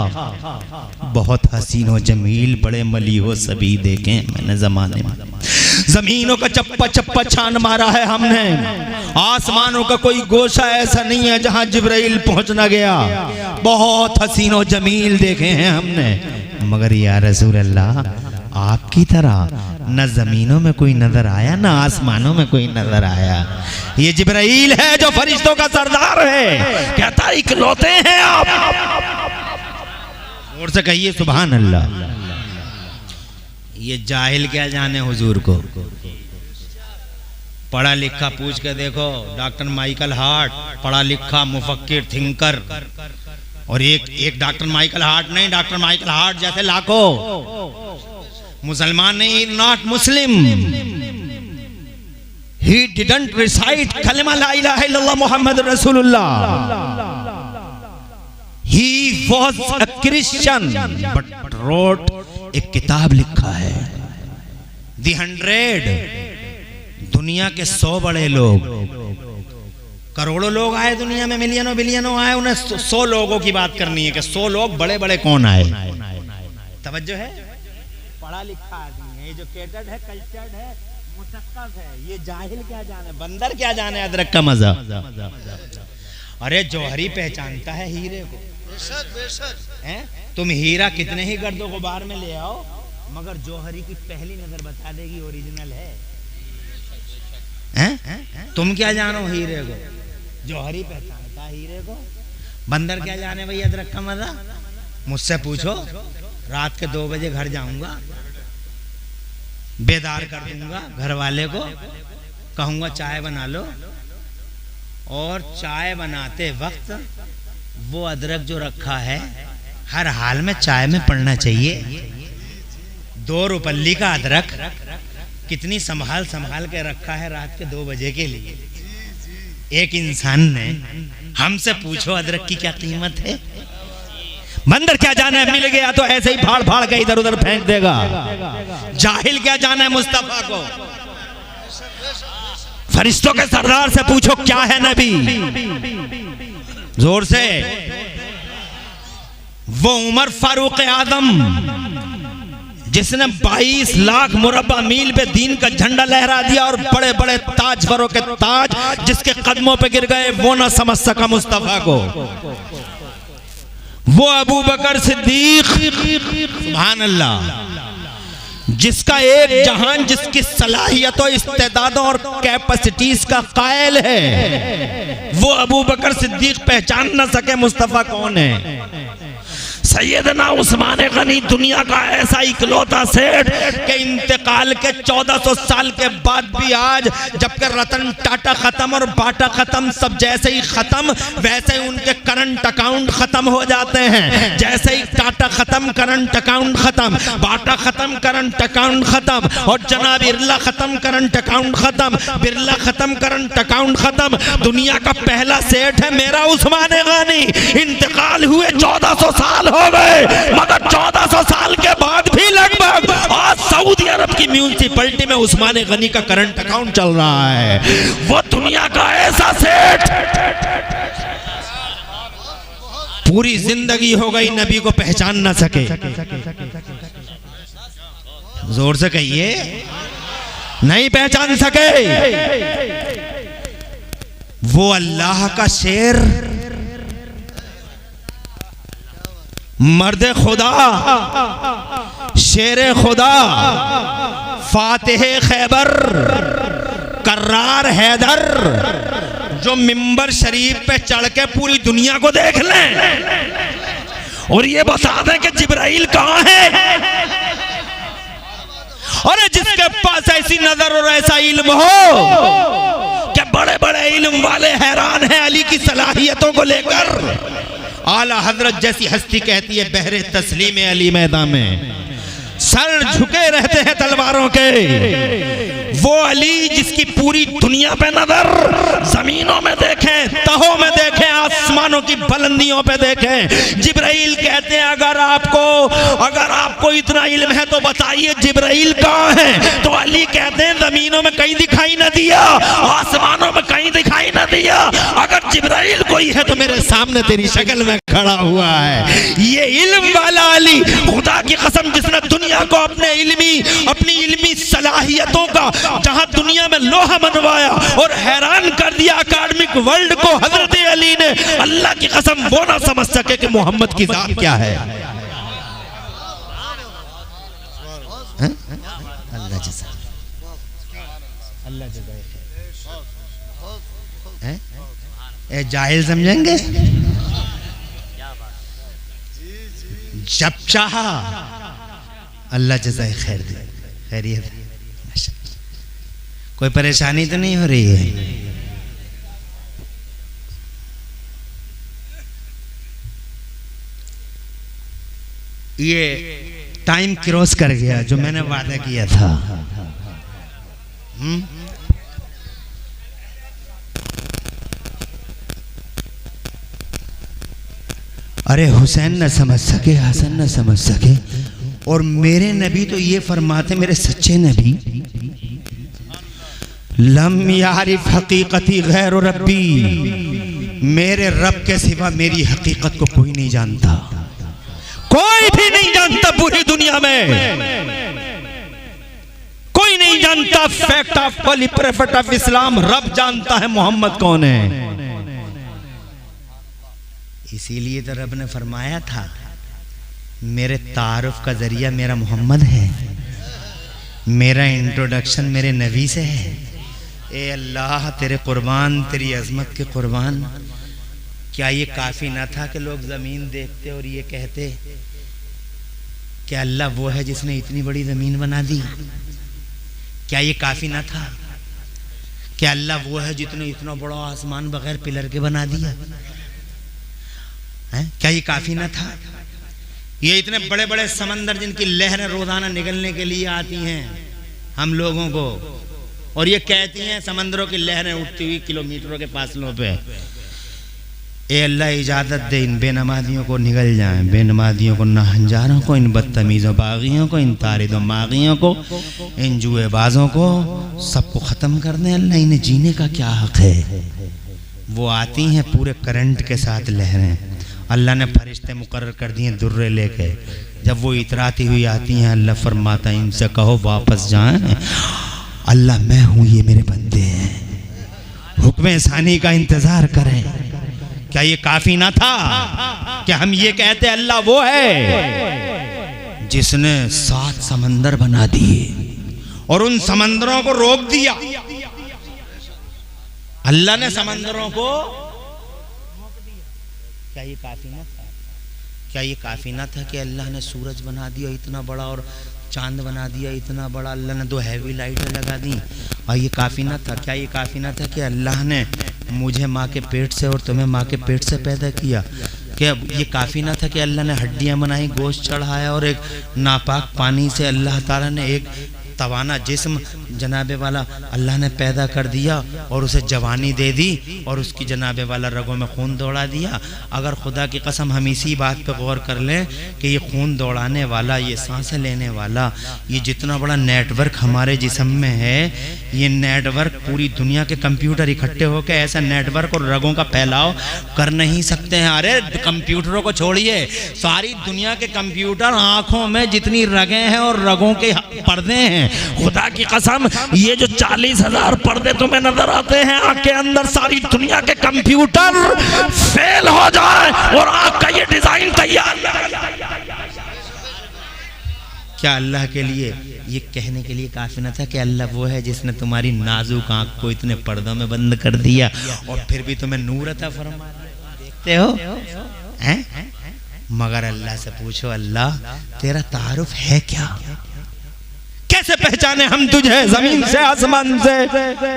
बहुत हसीन हो जमील बड़े मली हो सभी देखे मैंने जमाने में। जमीनों का चप्पा चप्पा छान मारा है हमने, आसमानों का कोई गोशा ऐसा नहीं है जहां जिब्राइल पहुंच ना गया। बहुत हसीन और जमील देखे हैं हमने, मगर या रसूल अल्लाह आपकी तरह न जमीनों में कोई नजर आया, न आसमानों में कोई नजर आया। ये जिब्राइल है जो फरिश्तों का सरदार है, कहता इकलौते हैं आप। और से कहिए सुभान अल्लाह।
ये जाहिल क्या जाने हुजूर को। पढ़ा लिखा पूछ के देखो, डॉक्टर माइकल हार्ट पढ़ा लिखा मुफक्किर थिंकर, और एक डॉक्टर माइकल हार्ट नहीं, डॉक्टर माइकल हार्ट जैसे लाखों मुसलमान नहीं, not Muslim.
He didn't recite kalima la ilaha illallah Muhammad Rasulullah. He was a Christian but wrote एक किताब लिखा है
The 100। दुनिया के 100 बड़े लोग, करोड़ों लोग आए दुनिया में, मिलियनों बिलियनों आए, उन्हें 100 लोगों की बात करनी है कि 100 लोग बड़े बड़े कौन आए। तवज्जो है, पढ़ा लिखा आदमी है, एजुकेटेड है, कल्चर्ड है, मुसक्कफ है, ये जाहिल क्या जाने, बंदर क्या जाने अदरक का मजा। अरे जौहरी पहचानता है हीरे को, हैं? तुम हीरा कितने ही गर्दो गुबार में ले आओ, मगर जौहरी की पहली नजर बता देगी ओरिजिनल है। हैं? तुम क्या जानो हीरे को, जौहरी पहचानता हीरे को, बंदर क्या जाने भाई अदरक का मजा। मुझसे पूछो, रात के 2 बजे घर जाऊंगा, बेदार कर दूंगा घर वाले को, कहूंगा चाय बना लो, और चाय बनाते वक्त वो अदरक जो रखा है हर हाल में चाय में पड़ना चाहिए। 2 रुपल्ली का अदरक कितनी संभाल संभाल के रखा है रात के 2 बजे के लिए। एक इंसान ने हमसे पूछो अदरक की क्या कीमत है।
बंदर क्या जाने, मिल गया तो ऐसे ही फाड़ फाड़ के इधर उधर फेंक देगा। जाहिल क्या जाने मुस्तफा को। फरिश्तों के सरदार से पूछो क्या है नबी, जोर से। वो उमर फारूक आदम जिसने 22 लाख मुरब्बा मील पे दीन का झंडा लहरा दिया और बड़े बड़े ताजवरों के ताज जिसके कदमों पे गिर गए, वो ना समझ सका मुस्तफा को। वो अबू बकर सिद्दीक, सुभान अल्लाह, जिसका एक जहान, जिसकी सलाहियतों, इस्तेदादों और कैपेसिटीज का कायल है, वो अबू बकर सिद्दीक पहचान न सके मुस्तफा कौन है। सैयदना उस्मान गनी दुनिया का ऐसा इकलौता सेठ के इंतकाल के 1400 साल के बाद भी आज, जबकि रतन टाटा खत्म और बाटा खत्म, सब जैसे ही खत्म वैसे ही उनके करंट अकाउंट खत्म हो जाते हैं। जैसे ही टाटा खत्म करंट अकाउंट खत्म, बाटा खत्म करंट अकाउंट खत्म, और जनाब बिरला खत्म करंट अकाउंट खत्म, बिरला खत्म करंट अकाउंट खत्म। दुनिया का पहला सेठ है मेरा उस्मान गनी। इंतकाल हुए 1400 साल हो गए, मगर 1400 साल के बाद भी लगभग आज सऊदी अरब की म्यूनिसिपैलिटी में उस्मान गनी का करंट अकाउंट चल रहा है। वो दुनिया का ऐसा सेठ, पूरी जिंदगी हो गई नबी को पहचान न सके। जोर से कहिए, नहीं पहचान सके। वो अल्लाह का शेर, मर्द खुदा, शेर खुदा, फातिह खैबर, कर्रार हैदर, जो मिंबर शरीफ पे चढ़ के पूरी दुनिया को देख लें और ये बता दें कि जिब्राइल कहां है। और जिसके पास ऐसी नजर और ऐसा इल्म हो कि बड़े बड़े इल्म वाले हैरान हैं अली की सलाहियतों को लेकर। आला हजरत जैसी हस्ती कहती है बहरे तस्लीम अली मैदान में सर झुके रहते हैं तलवारों के। वो अली जिसकी पूरी दुनिया पे नजर, जमीनों में देखें, तहों में देखें, आसमानों की बुलंदियों पे देखें। जिब्राइल कहते हैं अगर आपको इतना इल्म है तो बताइए जिब्राइल कहाँ है। तो अली कहते हैं जमीनों में कहीं दिखाई न दिया, आसमानों में कहीं दिखाई न दिया। अगर जिब्राइल कोई है तो मेरे सामने तेरी शक्ल में खड़ा हुआ है। ये इल्म वाला अली, खुदा की कसम, जिसने दुनिया को अपनी इल्मी सलाहियतों का जहां दुनिया में लोहा मनवाया और हैरान कर दिया अकादमिक वर्ल्ड को, हजरत अली ने, अल्लाह की कसम, वो ना समझ सके कि मोहम्मद की जात क्या है। अल्लाह जज़ा, अल्लाह जज़ा। जाहिल समझेंगे, जब चाहा अल्लाह जज़ाए खैर दे।
खैरियत? कोई परेशानी तो नहीं हो रही है? ये टाइम क्रॉस कर गया जो मैंने वादा किया था। अरे हुसैन न समझ सके, हसन न समझ सके, और मेरे नबी तो ये फरमाते, मेरे सच्चे नबी, लम यारिफ हकीकती गैर रब्बी, मेरे रब के सिवा मेरी हकीकत को कोई नहीं जानता, कोई भी नहीं जानता पूरी दुनिया में, कोई नहीं जानता। Fact of Holi prophet of इस्लाम, रब जानता है मोहम्मद कौन है। इसीलिए तो रब ने फरमाया था, मेरे तारुफ का जरिया मेरा मोहम्मद है, मेरा इंट्रोडक्शन मेरे नबी से है। ए अल्लाह तेरे कुर्बान, तेरी अजमत के कुर्बान, क्या ये काफी ना था कि लोग जमीन देखते और ये कहते क्या अल्लाह वो है जिसने इतनी बड़ी जमीन बना दी? क्या ये काफी ना था? क्या अल्लाह वो है जिसने इतना बड़ा आसमान बगैर पिलर के बना दिया? क्या ये काफी ना था? ये इतने बड़े बड़े समंदर जिनकी लहरें रोजाना निकलने के लिए आती हैं हम लोगों को, और ये कहती हैं समंदरों की लहरें उठती हुई किलोमीटरों के फासलों पे, ए अल्लाह इजाजत दे इन बेनमाजियों को निकल जाएं, बेनमाजियों को, नाहंजारों को, इन बदतमीज़ों बागियों को, इन तारिदों मागियों को, इन जुएबाजों को, सबको ख़त्म कर दें। अल्लाह इन्हें जीने का क्या हक़ है? वो आती हैं पूरे करंट के साथ लहरें, अल्लाह ने फरिश्ते मुकर्रर कर दिए दुर्रे लेके, जब वो इतराती हुई आती हैं अल्लाह फरमाता है इनसे कहो वापस जाएं, अल्लाह मैं हूँ, ये मेरे बंदे हैं, हुक्म सानी का इंतज़ार करें। क्या ये काफी ना था कि हम ये कहते अल्लाह वो है जिसने 7 समंदर बना दिए और उन समंदरों को रोक दिया? अल्लाह ने समंदरों को, क्या ये काफी ना था? क्या ये काफी ना था कि अल्लाह ने सूरज बना दिया इतना बड़ा और चांद बना दिया इतना बड़ा, अल्लाह ने 2 हैवी लाइटें लगा दी, और ये काफ़ी ना था? क्या ये काफ़ी ना था कि अल्लाह ने मुझे माँ के पेट से और तुम्हें माँ के पेट से पैदा किया? क्या ये काफ़ी ना था कि अल्लाह ने हड्डियाँ बनाई, गोश्त चढ़ाया, और एक नापाक पानी से अल्लाह ताला ने एक तवाना जिस्म जनाबे वाला अल्लाह ने पैदा कर दिया और उसे जवानी दे दी और उसकी जनाबे वाला रगों में खून दौड़ा दिया? अगर खुदा की कसम हम इसी बात पे गौर कर लें कि ये खून दौड़ाने वाला, ये सांसें लेने वाला, ये जितना बड़ा नेटवर्क हमारे जिस्म में है, ये नेटवर्क पूरी दुनिया के कंप्यूटर इकट्ठे होकर ऐसा नेटवर्क और रगों का फैलाव कर नहीं सकते हैं। अरे कंप्यूटरों को छोड़िए, सारी दुनिया के कंप्यूटर आंखों में जितनी रगें हैं और रगों के पर्दे हैं, खुदा की कसम ये जो 40,000 पर्दे तुम्हें नजर आते हैं आंख के अंदर, सारी दुनिया के कंप्यूटर फेल हो जाए और आंख का ये डिजाइन तैयार। क्या अल्लाह के लिए ये कहने के लिए काफी न था कि अल्लाह वो है जिसने तुम्हारी नाजुक आंख को इतने पर्दों में बंद कर दिया और फिर भी तुम्हें नूर अता फरमा? देखते हो हैं? मगर अल्लाह से पूछो, अल्लाह तेरा तारुफ है क्या? कैसे पहचाने हम तुझे जमीन से, आसमान से,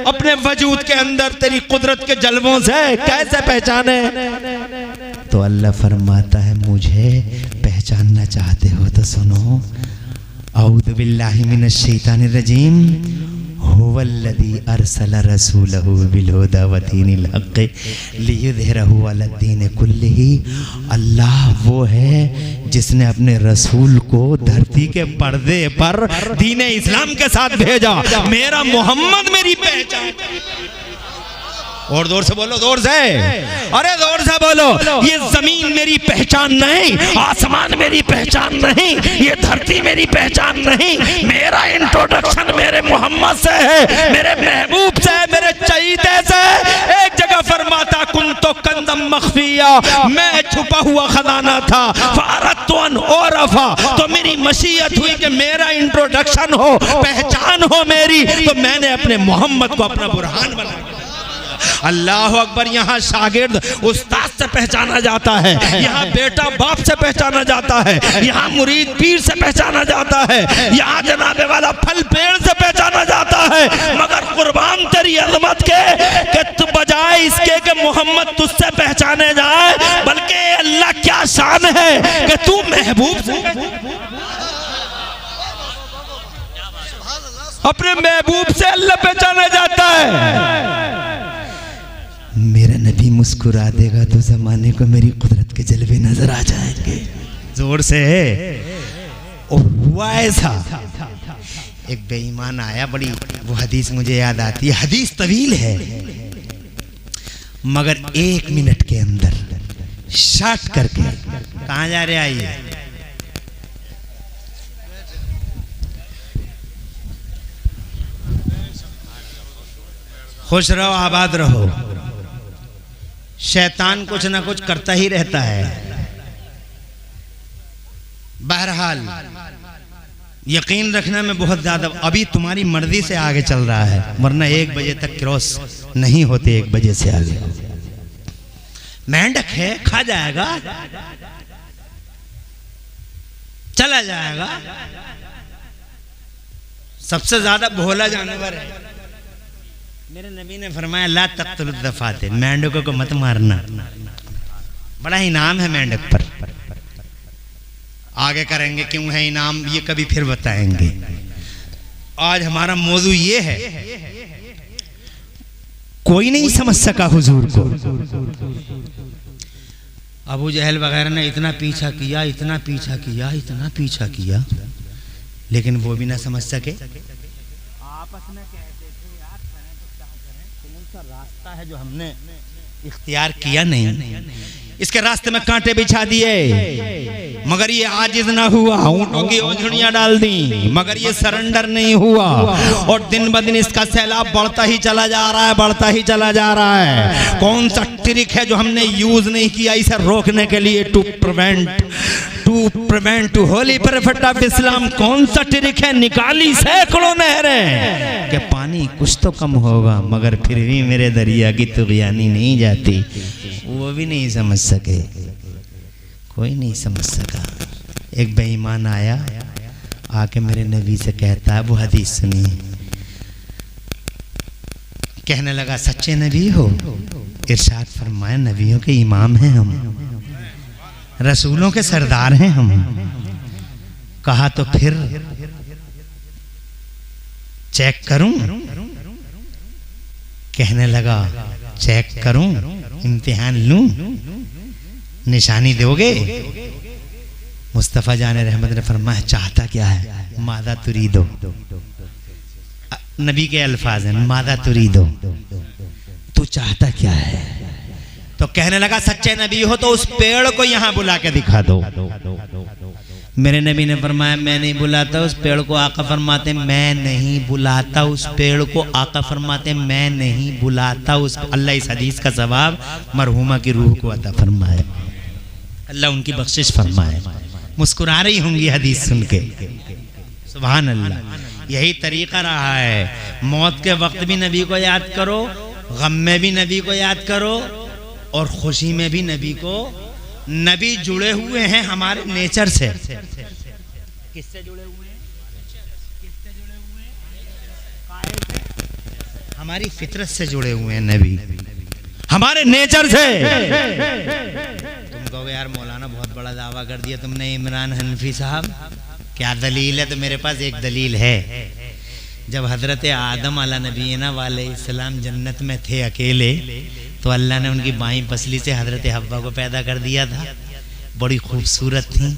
अपने वजूद के अंदर तेरी कुदरत के जलवों से कैसे पहचाने? तो अल्लाह फरमाता है मुझे पहचानना चाहते हो तो सुनो, औज़ु बिल्लाहि मिनश शैतानिर रजीम, हुवल्लज़ी अरसल रसूलहु बिल हुदा व दीनिल हक़्क़ि लियुज़हिरहु अला दीनि कुल्लिही। अल्लाह वो है जिसने अपने रसूल को धरती के पर्दे पर दीन इस्लाम के साथ भेजा। मेरा मोहम्मद मेरी पहचान। और जोर से बोलो, जोर से, अरे जोर से बोलो, ये जमीन मेरी पहचान नहीं, आसमान मेरी पहचान नहीं, ये धरती मेरी पहचान नहीं, मेरा इंट्रोडक्शन मेरे मोहम्मद से है, मेरे महबूब से है, मेरे चहीते से। एक जगह फरमाता कुंतो कंदम मख्फिया, मैं छुपा हुआ खजाना था, फारतु अन औरफा, तो मेरी मशीयत हुई कि मेरा इंट्रोडक्शन हो, पहचान हो मेरी, तो मैंने अपने मोहम्मद को अपना बुरहान बनाया। अल्लाह अकबर। यहाँ शागिर्द उस्ताद
से पहचाना जाता है, यहाँ बेटा बाप से पहचाना जाता है, यहाँ मुरीद पीर से पहचाना जाता है, यहाँ जनाबे वाला फल पेड़ से पहचाना जाता है। मगर कुर्बान तेरी अजमत के कि तू बजाय इसके कि मोहम्मद तुझसे पहचाने जाए, बल्कि अल्लाह क्या शान है कि तू महबूब से अपने महबूब से अल्लाह पहचाना जाता है। मेरा नबी मुस्कुरा देगा तो जमाने को मेरी कुदरत के जलवे नजर आ जाएंगे। जोर से और हुआ ऐसा, एक बेईमान आया, बड़ी वो हदीस मुझे याद आती है, हदीस तवील है मगर 1 मिनट के अंदर शॉर्ट करके। कहाँ जा रहे आइए? खुश रहो, आबाद रहो। शैतान कुछ ना कुछ करता ही रहता है। बहरहाल यकीन रखना, मैं बहुत ज्यादा अभी तुम्हारी मर्जी से आगे चल रहा है, वरना 1 बजे तक क्रॉस नहीं होते। 1 बजे से आगे मेंढक है, खा जाएगा, चला जाएगा। सबसे ज्यादा भोला जानवर है। मेरे नबी ने फरमाया ला तक़्तुल दफ़ाते, मेंढकों को मत मारना, बड़ा इनाम है मेंढक पर। आगे करेंगे क्यों है इनाम, ये कभी फिर बताएंगे। आज हमारा मौजू ये है, कोई नहीं समझ सका हुजूर को। अबू जहल वगैरह ने इतना पीछा किया, इतना पीछा किया, इतना पीछा किया, लेकिन वो भी ना समझ सके। आपस में रास्ता है जो हमने इख्तियार किया नहीं, इसके रास्ते में कांटे बिछा दिए, मगर ये आजिज ना हुआ। ऊंटों की ओंझड़ियां डाल दी, मगर ये सरेंडर नहीं हुआ। और दिन ब दिन इसका सैलाब बढ़ता ही चला जा रहा है, बढ़ता ही चला जा रहा है। कौन सा ट्रिक है जो हमने यूज नहीं किया इसे रोकने के लिए? To prevent to holy prophet of Islam. कौन सा ट्रिक है? निकाली सैकड़ों नहरें कि पानी कुछ तो कम होगा, मगर फिर भी मेरे दरिया की तुगयानी नहीं जाती। वो भी नहीं समझ सके, कोई नहीं समझ सका। एक बेईमान आया, आके मेरे नबी से कहता है, वो हदीस सुनिए, कहने लगा सच्चे नबी हो? इरशाद फरमाया नबियों के इमाम हैं हम, रसूलों के सरदार हैं हम। कहा तो फिर चेक करूं? कहने लगा चेक करूं, इम्तिहान लूं, निशानी दोगे? मुस्तफ़ा जाने रहमत ने फरमाया चाहता क्या है? मादा तुरीदो। नबी के अल्फाज हैं, मादा तुरीदो, तू चाहता क्या है? तो कहने लगा सच्चे नबी हो तो उस पेड़ को यहां बुला के दिखा दो। मेरे नबी ने फरमाया मैं नहीं बुलाता उस पेड़ को। आका फरमाते मैं नहीं बुलाता उस पेड़ को। आका फरमाते मैं नहीं बुलाता उस। अल्लाह इस हदीस का सवाब मरहुमा की रूह को अता फरमाए, अल्लाह उनकी बख्शिश फरमाए। मुस्कुरा रही होंगी हदीस सुन के, सुभान अल्लाह। यही तरीका रहा है, मौत के वक्त भी नबी को याद करो, गम में भी नबी को याद करो, और खुशी में भी नबी को। नबी जुड़े हुए हैं हमारे नेचर से। किससे जुड़े हुए हैं? किससे जुड़े हुए हैं? हमारी फितरत से जुड़े हुए हैं नबी, हमारे नेचर से। तुम कहोगे यार मौलाना बहुत बड़ा दावा कर दिया तुमने इमरान हनफी साहब, क्या दलील है? तो मेरे पास एक दलील है। जब हजरत आदम अला नबीना वाले इस्लाम जन्नत में थे अकेले, तो अल्लाह ने उनकी बाईं पसली से हजरत हव्वा को पैदा कर दिया था। बड़ी खूबसूरत थी,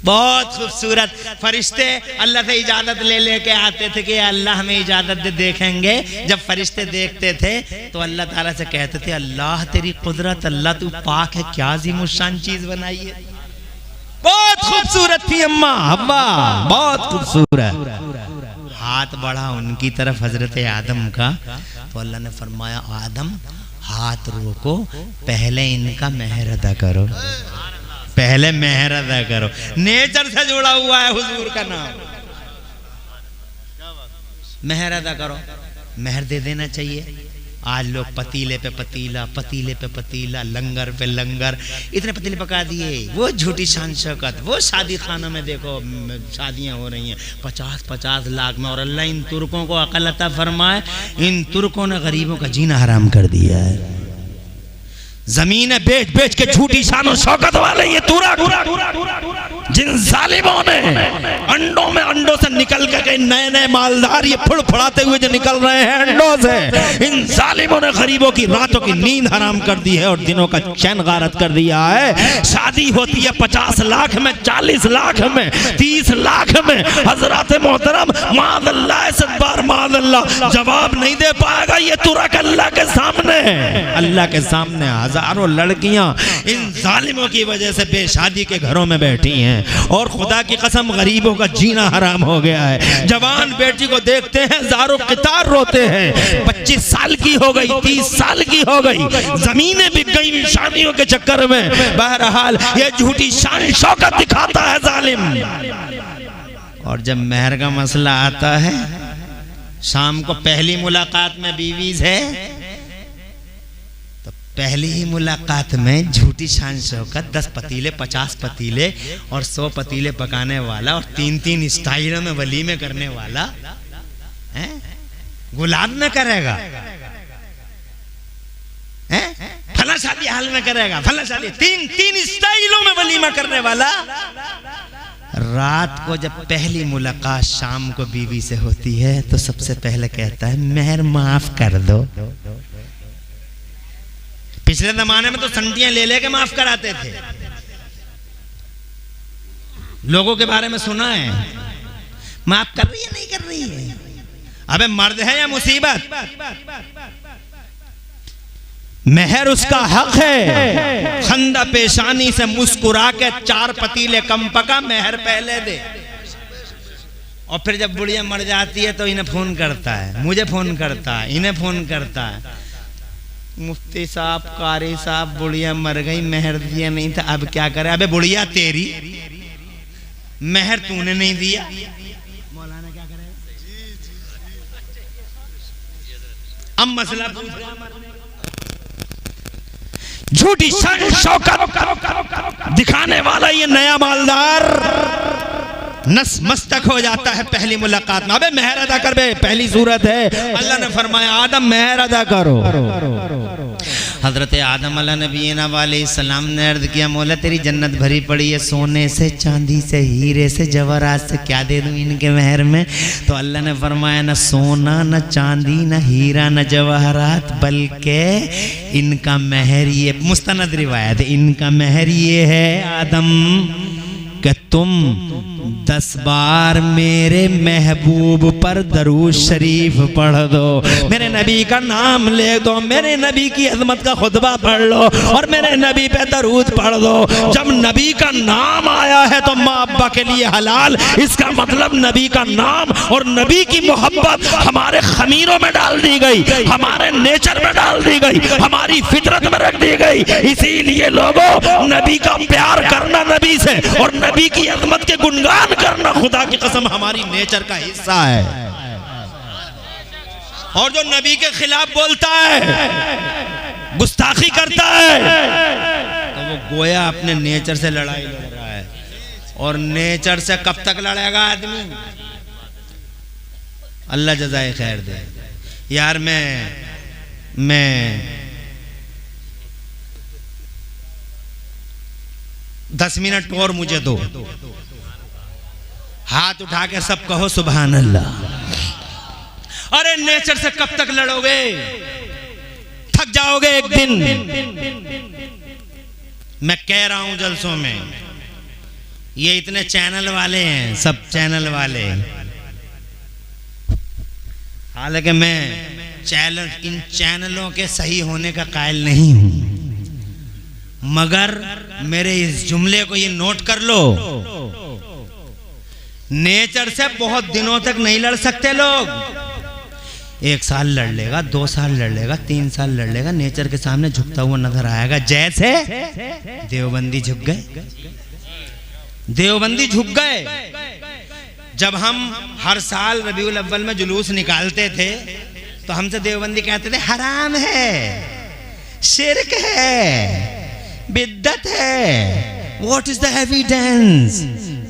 बहुत खूबसूरत। फरिश्ते अल्लाह से इजाजत ले लेके आते थे कि अल्लाह हमें इजाजत दे, देखेंगे। जब फरिश्ते देखते थे तो अल्लाह ताला से कहते थे अल्लाह तेरी कुदरत, अल्लाह तू पाक है, क्या अजीमुश्शान चीज बनाई है। बहुत खूबसूरत थी अम्मा हव्वा, बहुत खूबसूरत। हाथ बढ़ा उनकी तरफ हजरत आदम का, तो अल्लाह ने फरमाया आदम हाथ रोको, पहले इनका मेहर अदा करो, पहले मेहर अदा करो। नेचर से जुड़ा हुआ है हुजूर का नाम। मेहर अदा करो, मेहर दे देना चाहिए।
आज लोग पतीले पे पतीला, पतीले पे पतीला, लंगर पे लंगर, इतने पतीले पका दिए। वो झूठी शान शौकत, वो शादी खानों में देखो शादियां हो रही हैं 50-50 लाख में। और अल्लाह इन तुर्कों को अकल अता फरमाए, इन तुर्कों ने गरीबों का जीना हराम कर दिया है। जमीन बेच बेच के झूठी शान शौकत वाले ये तुर्क, जिन जालिमों ने अंडों से निकल के नए नए मालदार ये फुड़फुड़ाते हुए जो निकल रहे हैं अंडों से, इन जालिमों ने गरीबों की रातों की नींद हराम कर दी है और दिनों का चैन गारत कर दिया है। शादी होती है 50 लाख में, 40 लाख में, 30 लाख में। हजरत मोहतरम मादल्ला सदबार मादल्ला जवाब नहीं दे पाएगा ये तुर्क अल्लाह के सामने। अल्लाह के सामने हजारों लड़कियां इन जालिमों की वजह से बेशादी के घरों में बैठी हैं और खुदा की कसम गरीबों का जीना हराम हो गया है। जवान बेटी को देखते हैं ज़ारो कितार रोते हैं, 25 साल की हो गई, 30 साल की हो गई, जमीनें बिक गई शादियों के चक्कर में। बहरहाल ये झूठी शान शौकत दिखाता है जालिम। और जब मेहर का मसला आता है, शाम को पहली मुलाकात में बीवी से, पहली ही मुलाकात में झूठी शान शौकत 10 पतीले 50 पतीले और 100 पतीले पकाने वाला और 3-3 स्टाइलों में वलीमे करने वाला है? गुलाब में करेगा, फला शादी हाल में करेगा, फला शादी 3-3 स्टाइलों में वलीमा करने वाला। रात को जब पहली मुलाकात शाम को बीवी से होती है तो सबसे पहले कहता है मेहर माफ कर दो। पिछले जमाने में तो संटियां ले लेके माफ कराते थे। लोगों के बारे में सुना है, माफ कर रही है नहीं कर रही है, अबे मर्द है या मुसीबत। मेहर उसका हक है, खंदा पेशानी से मुस्कुरा के 4 पतीले कम पका मेहर पहले दे। और फिर जब बुढ़िया मर जाती है तो इन्हें फोन करता है, मुझे फोन करता है, इन्हें फोन करता है, मुफ्ती साहब कारी साहब बुढ़िया मर गई, मेहर दिया नहीं था, अब क्या करे। अबे बुढ़िया तेरी, मेहर तूने नहीं दिया, मौलाना क्या करे। अब मसला झूठी शान शौकत दिखाने वाला ये नया मालदार नस मस्तक हो जाता है पहली मुलाकात में। अबे मेहर अदा कर बे, पहली सूरत है। अल्लाह ने फरमाया आदम मेहर अदा करो। हजरत आदम अल्लाह नबीना वालेहिस्सलाम ने अर्ज किया मौला तेरी जन्नत भरी पड़ी है सोने से, चांदी से, हीरे से, जवाहरात से, क्या दे दूं इनके मेहर में। तो अल्लाह ने फरमाया न सोना, न चांदी, न हीरा, न जवाहरात, बल्कि इनका मेहर ये, मुस्तनद रिवायत, इनका मेहर ये है आदम कि तुम 10 बार मेरे महबूब पर दरूद शरीफ पढ़ दो, मेरे नबी का नाम ले दो, मेरे नबी की अजमत का खुतबा पढ़ लो और मेरे नबी पे दरूद पढ़ दो। जब नबी का नाम आया है तो माँ अब्बा के लिए हलाल, इसका मतलब नबी का नाम और नबी की मोहब्बत हमारे खमीरों में डाल दी गई, हमारे नेचर में डाल दी गई, हमारी फितरत में रख दी गई। इसीलिए लोगों नबी का प्यार करना, नबी से और नबी की अजमत के गुणगान करना खुदा की कसम हमारी नेचर का हिस्सा है। और जो नबी के खिलाफ बोलता है, गुस्ताखी करता है, तो वो गोया अपने नेचर से लड़ाई लड़ रहा है। और नेचर से कब तक लड़ेगा आदमी? अल्लाह जज़ाए खैर दे। यार मैं 10 मिनट और मुझे दो, हाथ उठा के सब कहो सुभान अल्लाह। अरे नेचर से कब तक लड़ोगे? थक जाओगे एक दिन। मैं कह रहा हूं जलसों में, ये इतने चैनल वाले हैं, सब चैनल वाले, हालांकि मैं इन चैनलों के सही होने का कायल नहीं हूं, मगर मेरे इस जुमले को ये नोट कर लो, नेचर से बहुत दिनों तक नहीं लड़ सकते लोग। 1 साल लड़ लेगा, 2 साल लड़ लेगा, 3 साल लड़ लेगा, नेचर के सामने झुकता हुआ नजर आएगा। जैसे देवबंदी झुक गए, देवबंदी झुक गए। जब हम हर साल रबीउल अव्वल में जुलूस निकालते थे
तो हमसे देवबंदी कहते थे हराम है, शिर्क है, बिद्दत है। What is the evidence?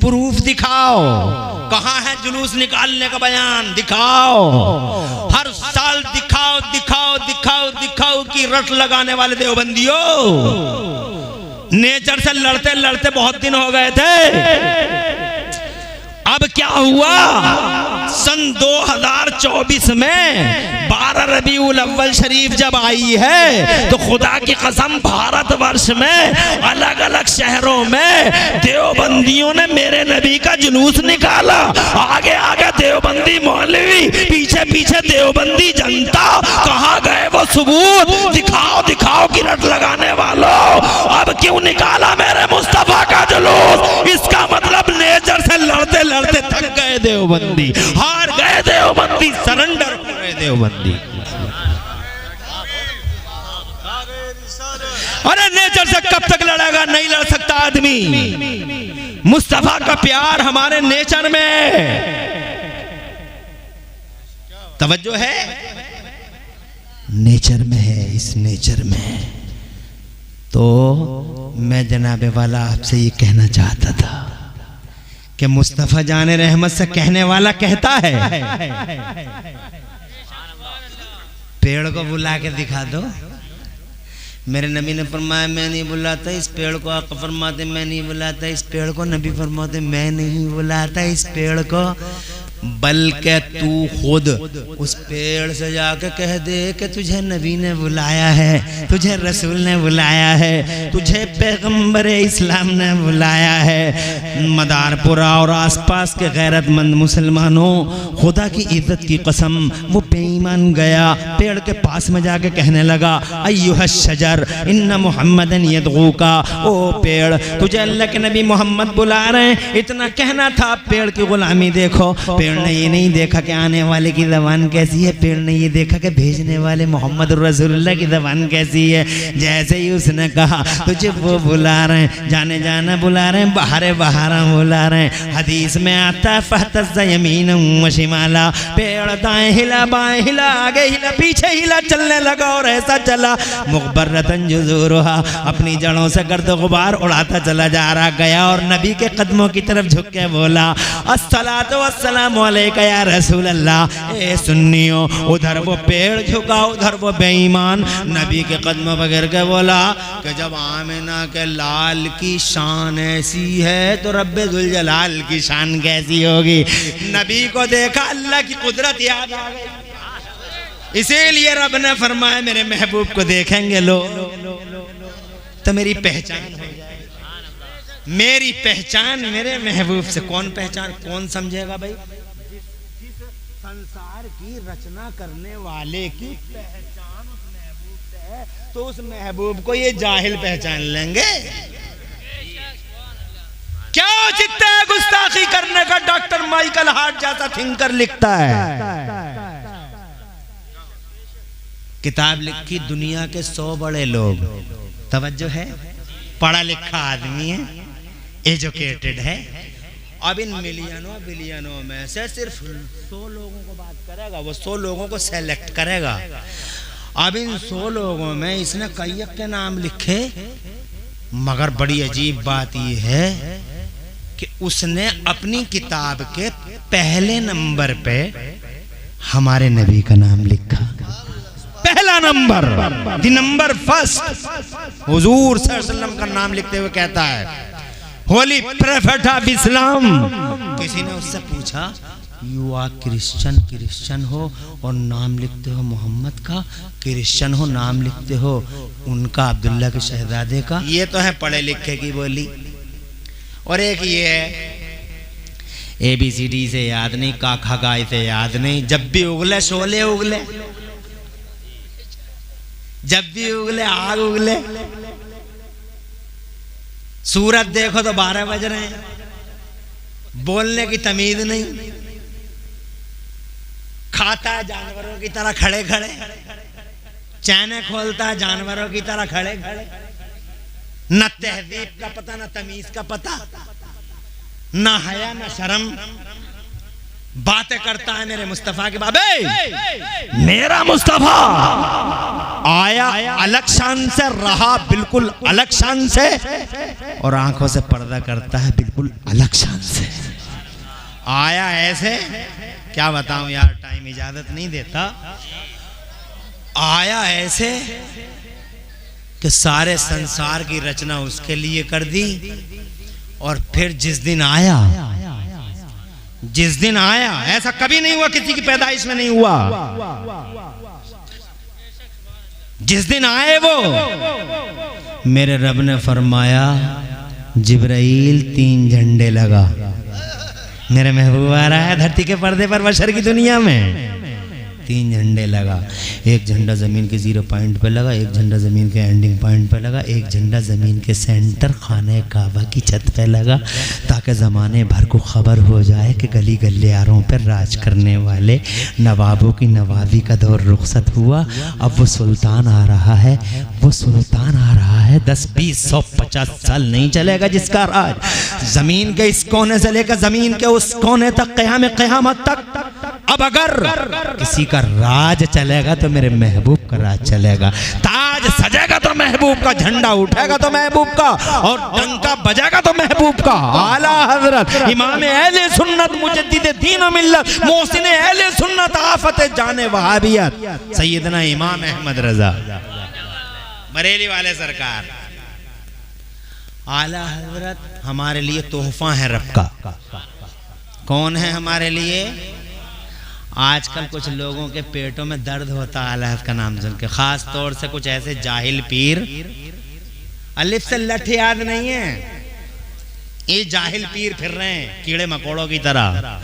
Proof दिखाओ। कहाँ है जुलूस निकालने का बयान? दिखाओ। हर साल दिखाओ दिखाओ दिखाओ दिखाओ की रट लगाने वाले देवबंदियों, नेचर से लड़ते लड़ते बहुत दिन हो गए थे। अब क्या हुआ? सन 2024 में 12 रबीउल अव्वल शरीफ जब आई है तो खुदा की कसम भारतवर्ष में अलग अलग शहरों में देवबंदियों ने मेरे नबी का जुलूस निकाला। आगे आगे देवबंदी मौलवी, पीछे पीछे देवबंदी जनता। कहाँ गए वो सबूत? दिखाओ दिखाओ की रट लगाने वालों। अब क्यों निकाला मेरे मुस्तफा का जुलूस? इसका मतलब नेचर से लड़ते लड़ते थक गए देवबंदी, हार गए देवबंदी, सरेंडर हो गए देवबंदी। अरे नेचर से कब तक लड़ेगा? नहीं लड़ सकता आदमी। मुस्तफा का प्यार हमारे नेचर में। तवज्जो है? नेचर में है, इस नेचर में। तो मैं जनाबे वाला आपसे ये कहना चाहता था कि मुस्तफा जाने रहमत से कहने वाला कहता है, पेड़ को बुला के दिखा दो। मेरे नबी ने फरमाया मैं नहीं बुलाता इस पेड़ को। आका फरमाते मैं नहीं बुलाता इस पेड़ को। नबी फरमाते मैं नहीं बुलाता इस पेड़ को, बल्कि तू खुद उस पेड़ से जाके कह दे कि तुझे नबी ने बुलाया है, तुझे रसूल ने बुलाया है, तुझे पैगंबर इस्लाम ने बुलाया है। मदारपुरा और आसपास के गैरतमंद मुसलमानों, खुदा की इज्जत की कसम, वो बेईमान गया पेड़ के पास में जाके कहने लगा अय्युहा शजर इन्ना मुहम्मदन यदगूका। ओ पेड़, तुझे अल्लाह के नबी मोहम्मद बुला रहे हैं। इतना कहना था। पेड़ की गुलामी देखो। पेड़ ने ये नहीं देखा कि आने वाले की ज़बान कैसी है, पेड़ ने ये देखा कि भेजने वाले मोहम्मद रसूलुल्लाह की ज़बान कैसी है। जैसे ही उसने कहा तुझे वो बुला रहे हैं, जाने जाना बुला रहे हैं, बहारे बहारा बुला रहे हैं। हदीस में आता है फहतज़्ज़ा यमीन व शिमाला, पेड़ दाएं हिला बाएं हिला आगे हिला पीछे हिला, चलने लगा और ऐसा चला मुग़बर्रतन जुज़ूरुहा, अपनी जड़ों से गर्द गुबार उड़ाता चला जा रहा। गया और नबी के कदमों की तरफ झुक के बोला अस्सलातु वस्सलामु अलैका या रसूल अल्लाह। ए सुन्नियों, उधर वो पेड़ झुका, उधर वो बेईमान नबी के कदमों पर गिर के बोला कि जब आमिना के लाल की शान ऐसी है तो रब्बे जुल जलाल की शान कैसी होगी। नबी को देखा, अल्लाह की कुदरत याद आ गई। इसीलिए रब ने फरमाया मेरे महबूब को देखेंगे लोग तो मेरी पहचान हो जाएगी। मेरी पहचान मेरे महबूब से। कौन पहचान, कौन समझेगा भाई? जिस संसार की रचना करने वाले की पहचान उस महबूब से है तो उस महबूब को ये जाहिल पहचान लेंगे? क्या औचित्य है गुस्ताखी करने का? डॉक्टर माइकल हार्ट जैसा थिंकर लिखता है, किताब लिखी दुनिया के 100 बड़े लोग। तवज्जो है? पढ़ा लिखा आदमी है, एजुकेटेड है। अब इन मिलियनों बिलियनों में से सिर्फ 100 लोगों को बात करेगा, वो 100 लोगों को सेलेक्ट करेगा। अब इन 100 लोगों में इसने कई के नाम लिखे, मगर बड़ी अजीब बात यह है कि उसने अपनी किताब के पहले नंबर पे हमारे नबी का नाम लिखा। पहला नंबर, द नंबर फर्स्ट, हुजूर सल्लल्लाहु अलैहि वसल्लम का नाम लिखते हुए कहता है होली प्रोफेट ऑफ इस्लाम। किसी ने उससे पूछा यू आर क्रिश्चियन, क्रिश्चियन हो और नाम लिखते हो मोहम्मद का, क्रिश्चियन हो नाम लिखते हो उनका, अब्दुल्ला के शहजादे का। ये तो है पढ़े लिखे की बोली। और एक ये है ABCD से याद नहीं, काखा गाय से याद नहीं, जब भी उगले शोले उगले, जब भी उगले आग उगले। सूरज देखो तो 12 बज रहे हैं, बोलने की तमीज नहीं, खाता है जानवरों की तरह खड़े खड़े, चैने खोलता है जानवरों की तरह खड़े खड़े। न तहजीब का पता, न तमीज का पता, न हया न शर्म। बातें करता है मेरे मुस्तफा के बाबे। मेरा मुस्तफा आया अलग शान से, रहा बिल्कुल अलग शान से, और आंखों से पर्दा करता है बिल्कुल अलग शान से। आया ऐसे, क्या बताऊं यार, टाइम इजाजत नहीं देता। आया ऐसे कि सारे संसार की रचना उसके लिए कर दी, और फिर जिस दिन आया, ऐसा कभी नहीं हुआ, किसी की पैदाइश में नहीं हुआ। जिस दिन आए वो, मेरे रब ने फरमाया जिब्राइल 3 झंडे लगा, मेरे महबूब आ रहा है धरती के पर्दे पर बशर की दुनिया में। 3 झंडे लगा, एक झंडा जमीन के 0 पॉइंट पे लगा, एक झंडा जमीन के एंडिंग पॉइंट पे लगा, एक झंडा जमीन के सेंटर खाने काबा की छत पे लगा, ताकि ज़माने भर को खबर हो जाए कि गली गलियारों पर राज करने वाले नवाबों की नवाबी का दौर रुखसत हुआ। अब वो सुल्तान आ रहा है, 10, 20, 100, 50 साल नहीं चलेगा जिसका राज जमीन के इस कोने से लेकर जमीन के उस कोने तक, क़यामत तक। अब अगर किसी का राज चलेगा तो मेरे महबूब का राज चलेगा। ताज सजेगा तो महबूब का, झंडा उठेगा तो महबूब का, और डंका बजेगा तो महबूब का। आला हजरत इमाम अहले सुन्नत मुजद्दिद दीन व मिल्लत मोहसिन अहले सुन्नत आफत जाने वहाबियत सैयदना इमाम अहमद रजा बरेली वाले सरकार। आला हजरत हमारे लिए तोहफा है रब का। कौन है हमारे लिए? आजकल कुछ लोगों के पेटों में दर्द होता है अल्लाह का नाम सुन के, खास तौर से कुछ ऐसे जाहिल पीर, अलिफ से लठ याद नहीं है, ये जाहिल पीर फिर रहे हैं कीड़े मकोड़ों की तरह,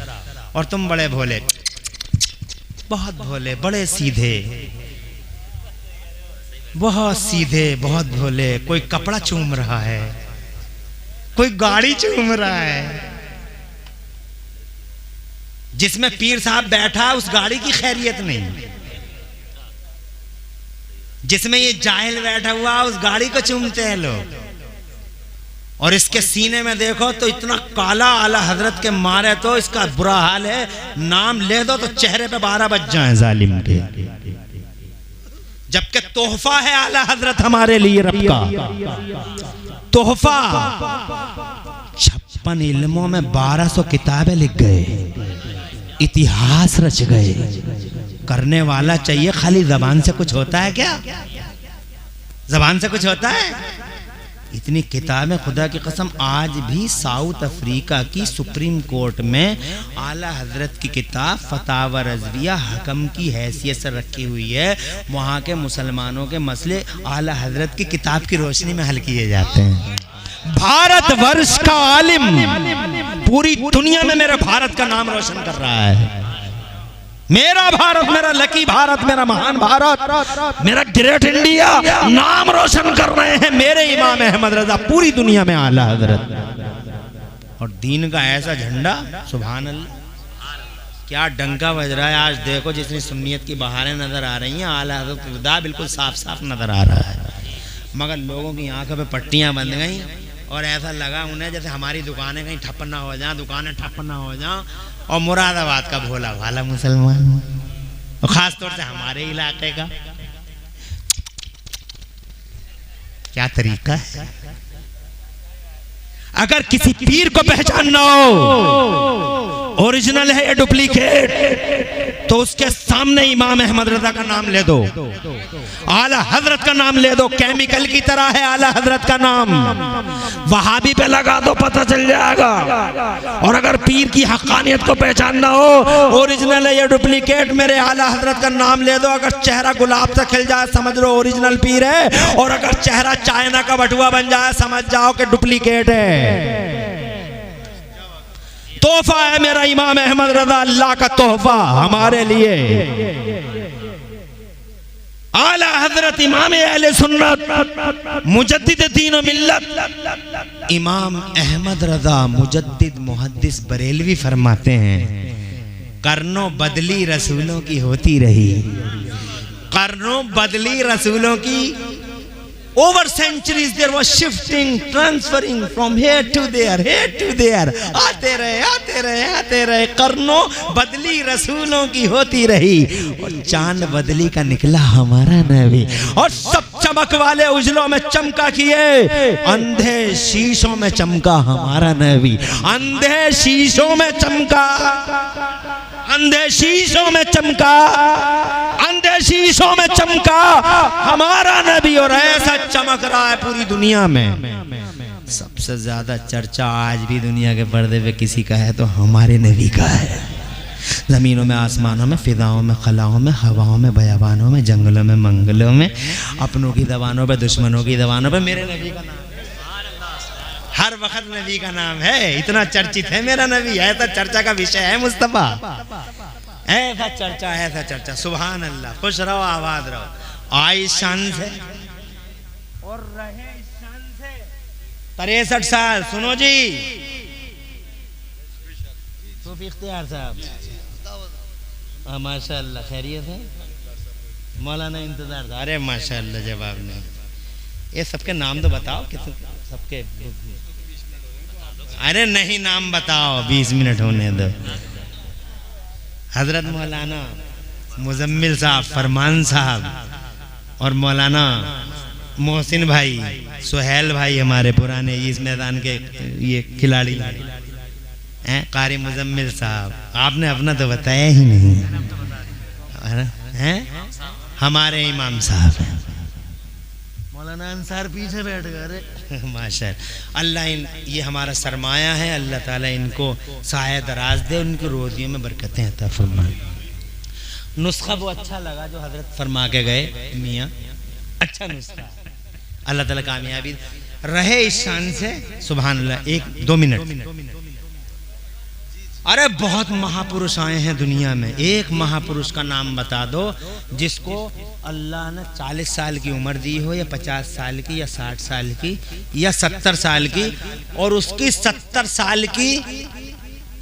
और तुम बड़े भोले, बहुत भोले, बड़े सीधे, बहुत सीधे, बहुत भोले। कोई कपड़ा चूम रहा है, कोई गाड़ी चूम रहा है, जिसमें पीर साहब बैठा उस गाड़ी की खैरियत नहीं, जिसमें ये जाहिल बैठा हुआ उस गाड़ी को चूमते हैं लोग। और इसके सीने में देखो तो इतना काला, आला हजरत के मारे तो इसका बुरा हाल है, नाम ले दो तो चेहरे पे 12 बज जाए जालिम के। जबकि तोहफा है आला हजरत हमारे लिए रब का तोहफा। 56 इल्मों में 1200 किताबें लिख गए, इतिहास रच गए। करने वाला चाहिए, खाली जबान से कुछ होता है क्या? जबान से कुछ होता है? इतनी किताबें, खुदा की कसम आज भी साउथ अफ्रीका की सुप्रीम कोर्ट में आला हजरत की किताब फतावा रज़विया हकम की हैसियत से रखी हुई है। वहाँ के मुसलमानों के मसले आला हजरत की किताब की रोशनी में हल किए जाते हैं। भारत वर्ष का आलिम पूरी दुनिया में मेरे भारत का नाम रोशन कर रहा है। मेरा भारत, मेरा लकी भारत, मेरा महान भारत, मेरा ग्रेट इंडिया नाम रोशन कर रहे हैं मेरे इमाम अहमद रजा पूरी दुनिया में आला हजरत। और दीन का ऐसा झंडा, सुभान अल्लाह, क्या डंका बज रहा है। आज देखो जितनी सुन्नियत की बहारें नजर आ रही हैं, आला हजरत का किरदार बिल्कुल साफ साफ नजर आ रहा है। मगर लोगों की आंखों पे पट्टियां बंध गई और ऐसा लगा उन्हें जैसे हमारी दुकानें कहीं ठप्प ना हो जाएं, दुकानें ठप्प ना हो जाएं, और मुरादाबाद का भोला भाला मुसलमान, और खास तौर से हमारे इलाके का। क्या तरीका है? अगर किसी पीर को पहचानना हो ओरिजिनल है या डुप्लीकेट, तो उसके सामने इमाम अहमद रजा का नाम ले दो, आला हजरत का नाम ले दो। केमिकल की तरह है आला हजरत का नाम, वहाबी पे लगा दो पता चल जाएगा। और अगर पीर की हक्कानियत को पहचानना हो, ओरिजिनल है या डुप्लीकेट, मेरे आला हजरत का नाम ले दो। अगर चेहरा गुलाब से खिल जाए समझ लो ओरिजिनल पीर है, और अगर चेहरा चाइना का बटुआ बन जाए समझ जाओ कि डुप्लीकेट है। तोहफा है मेरा इमाम अहमद रजा, अल्लाह का तोहफा हमारे लिए। आला हजरत इमाम अहले सुन्नत मुजद्दिद दीन व मिल्लत इमाम अहमद रजा मुजद्दिद मुहद्दिस बरेलवी फरमाते हैं, कर्नों बदली रसूलों की होती रही, कर्नों बदली रसूलों की Over centuries there was shifting, transferring from here to there, आते रहे कर्नों बदली रसूलों की होती रही, और चांद बदली का निकला हमारा नबी, और सब चमक वाले उजलों में चमका किए, अंधे शीशों में चमका हमारा नबी, अंधे शीशों में चमका, अंधे शीशों में चमका, अंधे शीशों में चमका हमारा नबी, और ऐसा चमक रहा है पूरी दुनिया में। सबसे ज्यादा चर्चा आज भी दुनिया के पर्दे पे किसी का है तो हमारे नबी का है। जमीनों में, आसमानों में, फिजाओं में, खलाओं में, हवाओं में, बयाबानों में, जंगलों में, मंगलों में, अपनों की दबानों पे, दुश्मनों की दबानों पे मेरे नबी का नाम, हर वक्त नबी का नाम है। इतना चर्चित है मेरा नबी, ऐसा चर्चा का विषय है मुस्तफा, ऐसा चर्चा। सुभान अल्लाह। खुश रहो, आबाद रहो, आए शान से और रहे शान से। 63 साल। सुनो जी सूफी इख्तियार साहब, माशाअल्लाह, खैरियत है? मौलाना इंतजार था। अरे माशाअल्लाह, जवाब नहीं। ये सबके नाम तो बताओ, कितने सबके? अरे नहीं, नाम बताओ, 20 मिनट होने दो। हजरत मौलाना मुजम्मिल साहब, फरमान साहब, और मौलाना मोहसिन भाई, सुहेल भाई, हमारे पुराने इस मैदान के ये खिलाड़ी हैं, कारी मुजम्मिल साहब। आपने अपना तो बताया ही नहीं हैं। हमारे इमाम साहब हैं मौलाना अंसार, पीछे बैठ गए। माशाअल्लाह, अल्लाह ये हमारा सरमाया है, अल्लाह ताला इनको साया दराज दे, उनकी रोजियों में बरकतें अता फरमाए। नुस्खा वो अच्छा लगा जो हजरत फरमा के गए मियाँ, अच्छा नुस्खा, अल्लाह ताला कामयाबी रहे इस शान से। सुभान अल्लाह। 1-2 मिनट। अरे बहुत महापुरुष आए हैं दुनिया में, एक महापुरुष का नाम बता दो जिसको अल्लाह ने 40 साल की उम्र दी हो, या 50 साल की, या 60 साल की, या 70 साल की, और उसकी 70 साल की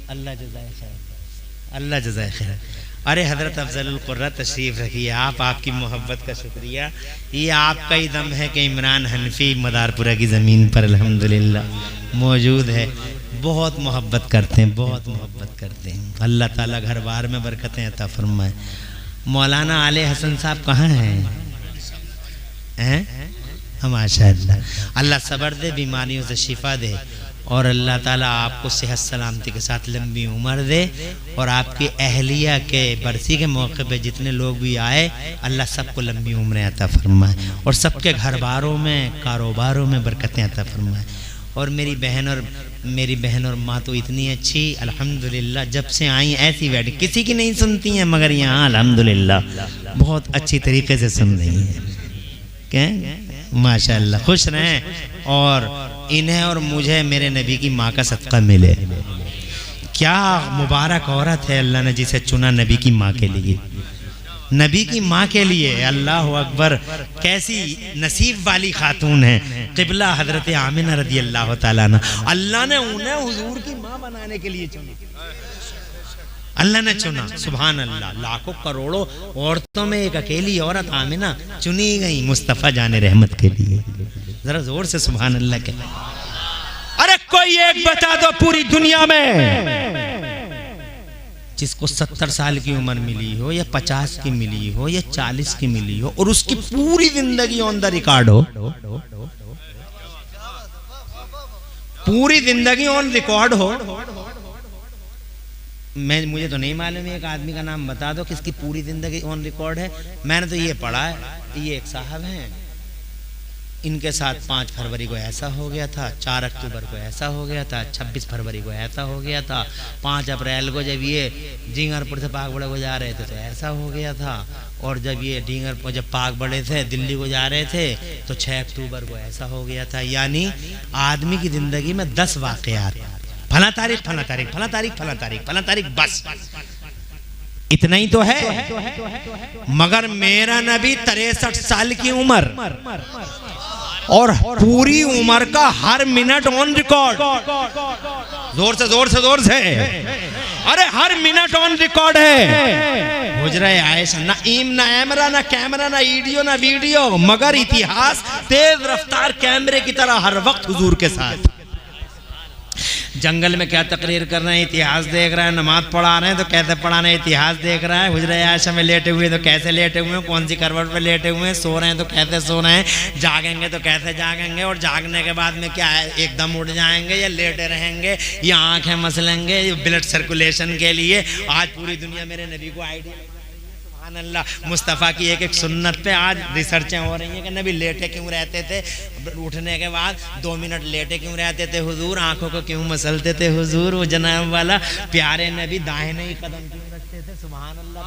अल्लाह जज़ाए खैर, अल्लाह जज़ाए खैर। अरे हजरत अफजलुल कुर्रा तशरीफ रखिए, आपकी मोहब्बत का शुक्रिया। ये आपका ही दम है कि इमरान हनफी मदारपुरा की ज़मीन पर अल्हम्दुलिल्लाह मौजूद है। बहुत मोहब्बत करते हैं, बहुत मोहब्बत करते हैं। अल्लाह ताला घर बार में बरकतें अता फरमाए। मौलाना आले हसन साहब कहाँ हैं? माशाअल्लाह, अल्लाह सब्र दे, बीमारियों से शिफा दे, और अल्लाह ताला आपको सेहत सलामती के साथ लंबी उम्र दे, और आपकी अहलिया के बरसी के मौके पे जितने लोग भी आए, अल्लाह सबको लंबी उम्रें अता फरमाए, और सबके घर बारों में, कारोबारों में बरकतें अता फरमाए। और मेरी बहन और माँ तो इतनी अच्छी, अल्हम्दुलिल्लाह, जब से आई ऐसी बैठी, किसी की नहीं सुनती हैं, मगर यहाँ अल्हम्दुलिल्लाह बहुत अच्छी तरीके से सुन रही हैं। क्या माशाअल्लाह, खुश रहें, और इन्हें और मुझे मेरे नबी की माँ का सदका मिले। क्या मुबारक औरत है अल्लाह ने जिसे चुना नबी की माँ के लिए, नबी की माँ के लिए। अल्लाह अकबर, कैसी नसीब वाली खातून है। क़िबला हजरत आमिना रदी अल्लाह ताला अन्हा, अल्लाह ने उन्हें हुजूर की माँ बनाने के लिए चुना, अल्लाह ने चुना। सुभान अल्लाह, लाखों करोड़ों औरतों में एक अकेली औरत आमिना चुनी गई मुस्तफ़ा जाने रहमत के लिए। जरा जोर से सुभान अल्लाह के। अरे कोई एक बता दो पूरी दुनिया में जिसको 70 साल की उम्र मिली हो, या 50 की मिली हो, या 40 की मिली हो, और उसकी पूरी जिंदगी ऑन द रिकॉर्ड हो, पूरी जिंदगी ऑन रिकॉर्ड हो। मुझे तो नहीं मालूम, एक आदमी का नाम बता दो किसकी पूरी जिंदगी ऑन रिकॉर्ड है। मैंने तो ये पढ़ा है, ये एक साहब हैं, इनके साथ 5 फरवरी को ऐसा हो गया था, 4 अक्टूबर को ऐसा हो गया था, 26 फरवरी को ऐसा हो गया था, 5 अप्रैल को जब ये ढींगरपुर से पाकबड़े को जा रहे थे तो ऐसा हो गया था, और जब ये ढींगरपुर जब पाकबड़े से दिल्ली को जा रहे थे तो 6 अक्टूबर को ऐसा हो गया था। यानी आदमी की ज़िंदगी में 10 वाक़यात, फला तारीख फला तारीख फला तारीख फला तारीख फला तारीख, बस इतना ही तो है। मगर मेरा नबी 63 साल की उम्र और पूरी उम्र का हर मिनट ऑन रिकॉर्ड, जोर से जोर से जोर से, अरे हर मिनट ऑन रिकॉर्ड है। हुजरा आयशा, ना ईम ना एमरा ना कैमरा ना ईडियो ना वीडियो, मगर इतिहास तेज रफ्तार कैमरे की तरह हर वक्त हुजूर के साथ। जंगल में क्या तकरीर कर रहे हैं, इतिहास देख रहा है। नमाज पढ़ा रहे हैं तो कैसे पढ़ाना है, इतिहास देख रहा है। हुजरा आयशा में लेटे हुए तो कैसे लेटे हुए हैं, कौन सी करवट पे लेटे हुए हैं, सो रहे हैं तो कैसे सो रहे हैं, जागेंगे तो कैसे जागेंगे, और जागने के बाद में क्या है, एकदम उठ जाएंगे या लेटे रहेंगे या आंखें मसलेंगे ब्लड सर्कुलेशन के लिए। आज पूरी दुनिया मेरे नबी को आइडिया, अल्लाह मुस्तफ़ा की एक एक सुन्नत पे आज रिसर्चें हो रही हैं कि नबी लेटे क्यों रहते थे, उठने के बाद 2 मिनट लेटे क्यों रहते थे हुजूर, आंखों को क्यों मसलते थे हुजूर, वो जनाब वाला प्यारे नबी दाहिने ही कदम क्यों रखते थे, सुभान अल्लाह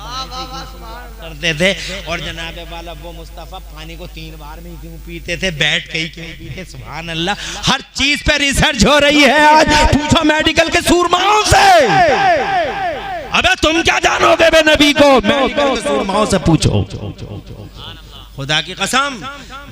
करते थे, और जनाब वाला वो मुस्तफ़ा पानी को 3 बार में ही क्यों पीते थे, बैठ के ही क्यों पीते, सुभान अल्लाह। हर चीज पे रिसर्च हो रही है आज, पूछो मेडिकल के सूरमाओं से। अबे तुम क्या जानोगे बे नबी को, मेडिकल के सूरमाओं से पूछो। खुदा की कसम,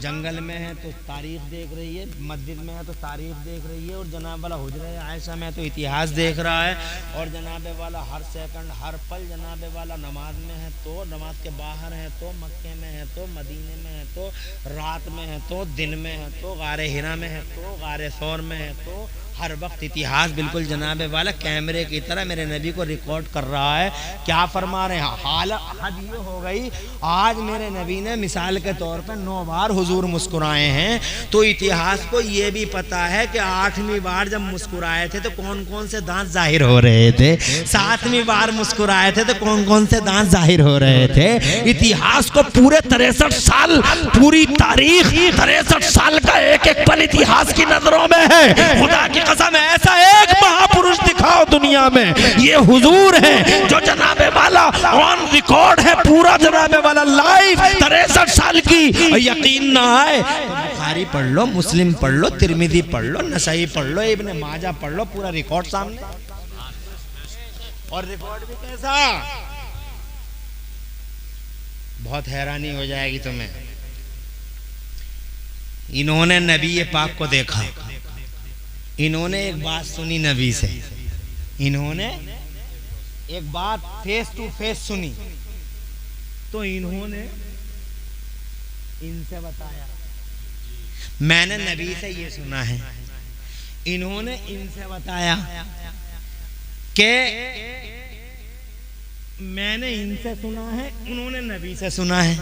जंगल में है तो तारीख देख रही है, मस्जिद में है तो तारीख देख रही है, और जनाब वाला हुजरा आयशा में तो इतिहास देख रहा है, और जनाब वाला हर सेकंड हर पल जनाब वाला नमाज में है तो, नमाज के बाहर है तो, मक्के में है तो, मदीने में है तो, रात में है तो, दिन में है तो, गारे हिरा में है तो, गारे सौर में है तो, हर वक्त इतिहास बिल्कुल जनाब वाला कैमरे की तरह मेरे नबी को रिकॉर्ड कर रहा है। क्या फरमा रहे हैं, हालत हद ये हो गई, आज मेरे नबी ने मिसाल के तौर पे 9 बार हुजूर मुस्कुराए हैं, तो इतिहास को ये भी पता है कि 8वीं बार जब मुस्कुराए थे तो कौन कौन से दांत जाहिर हो रहे थे, 7वीं बार मुस्कुराए थे तो कौन कौन से दांत जाहिर हो रहे थे। इतिहास को पूरे 63 साल, पूरी तारीख 63 साल का एक एक पल इतिहास की नजरों में है। खुदा की कसम, ऐसा एक महापुरुष दिखाओ दुनिया में, ये हुजूर है जो जनाबे वाला ऑन रिकॉर्ड है, पूरा जनाबे वाला लाइव 63 साल की। यकीन ना आए तो बुखारी पढ़ लो, मुस्लिम पढ़ लो, तिरमिजी पढ़ लो, नसाई पढ़ लो, इब्ने माजा पढ़ लो, पूरा रिकॉर्ड सामने। और रिकॉर्ड भी कैसा, बहुत हैरानी हो जाएगी तुम्हें। इन्होंने नबी पाक को देखा, इन्होंने एक बात सुनी नबी से, इन्होंने एक बात फेस टू फेस सुनी, तो इन्होंने इनसे बताया। मैंने नबी से ये सुना है, इन्होंने इनसे बताया कि मैंने इनसे सुना है, उन्होंने नबी से सुना है,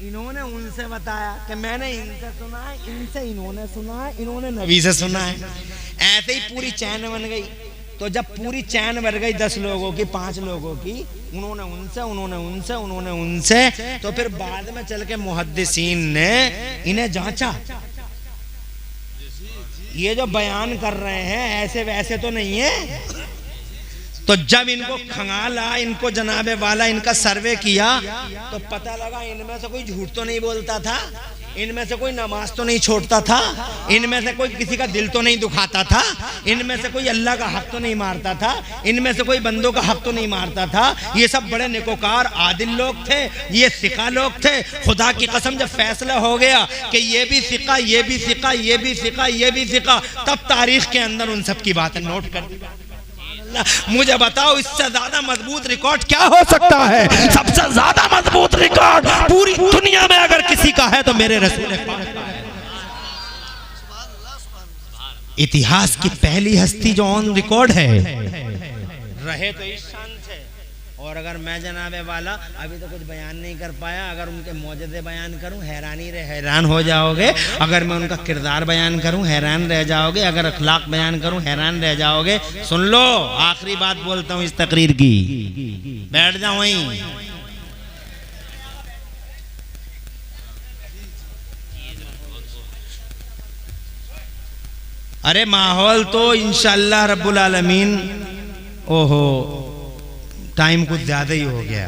इन्होंने उनसे बताया कि मैंने इनसे सुना है, इनसे इन्होंने सुना है, इन्होंने नबी से सुना है। ऐसे ही पूरी चैन बन गई। तो जब पूरी चैन बन गई 10 लोगों की, 5 लोगों की, उन्होंने उनसे, उन्होंने उनसे, उन्होंने उनसे, तो फिर बाद में चल के मुहद्दिसीन ने इन्हें जांचा, ये जो बयान कर रहे हैं ऐसे वैसे तो नहीं है। तो जब इनको खंगाला, इनको जनाबे वाला इनका सर्वे किया, तो पता लगा इनमें से कोई झूठ तो नहीं बोलता था, इनमें से कोई नमाज तो नहीं छोड़ता था, इनमें से कोई किसी का दिल तो नहीं दुखाता था, इनमें से कोई अल्लाह का हक तो नहीं मारता था, इनमें से कोई बंदों का हक तो नहीं मारता था। ये सब बड़े नेकोकार आदिल लोग थे, ये सिका लोग थे। खुदा की कसम, जब फैसला हो गया कि ये भी सिका, ये भी सिका, ये भी सिका, ये भी सिका, तब तारीख के अंदर उन सब की बातें नोट कर दी। मुझे बताओ, इससे ज्यादा मजबूत रिकॉर्ड क्या हो सकता है? सबसे ज्यादा मजबूत रिकॉर्ड पूरी दुनिया में अगर किसी का है तो मेरे रसूल पाक का है। इतिहास की पहली हस्ती जो ऑन रिकॉर्ड है, रहे तो इस शान से। और अगर मैं जनाबे वाला अभी तो कुछ बयान नहीं कर पाया, अगर उनके मौजज़े बयान करूं हैरान हो जाओगे, अगर मैं उनका किरदार बयान करूं हैरान रह जाओगे, अगर अखलाक बयान करूं हैरान रह जाओगे। सुन लो, आखिरी बात बोलता हूं इस तकरीर की, बैठ जाओ वहीं। अरे माहौल तो इंशाअल्लाह रब्बुल आलमीन, ओहो टाइम कुछ ज्यादा ही हो गया।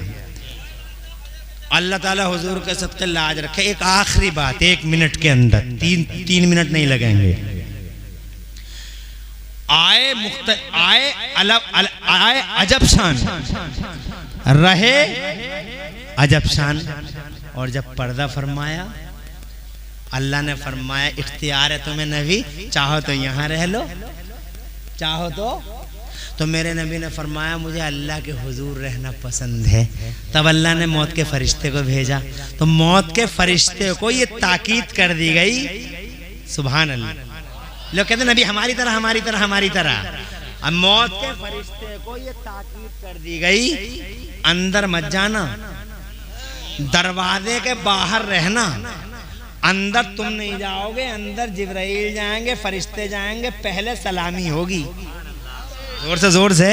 अल्लाह ताला हुजूर के सदक़े लाज रखे। एक आखिरी बात, 1 मिनट के अंदर, 3 मिनट नहीं लगेंगे। आए अजब शान, रहे अजब शान। और जब पर्दा फरमाया, अल्लाह ने फरमाया इख्तियार है तुम्हें नबी, चाहो तो यहाँ रह लो, चाहो
तो मेरे नबी ने फरमाया मुझे अल्लाह के हुजूर रहना पसंद है। तब अल्लाह ने मौत के फरिश्ते को भेजा, तो मौत के फरिश्ते को ये ताकीद कर दी गई, सुभान अल्लाह। लोग कहते नबी हमारी तरह हमारी तरह हमारी तरह, अब मौत के फरिश्ते को ये ताकीद कर दी गई, अंदर मत जाना, दरवाजे के बाहर रहना, अंदर तुम नहीं जाओगे, अंदर जिब्राइल जाएंगे, फरिश्ते जाएंगे, पहले सलामी होगी, जोर से।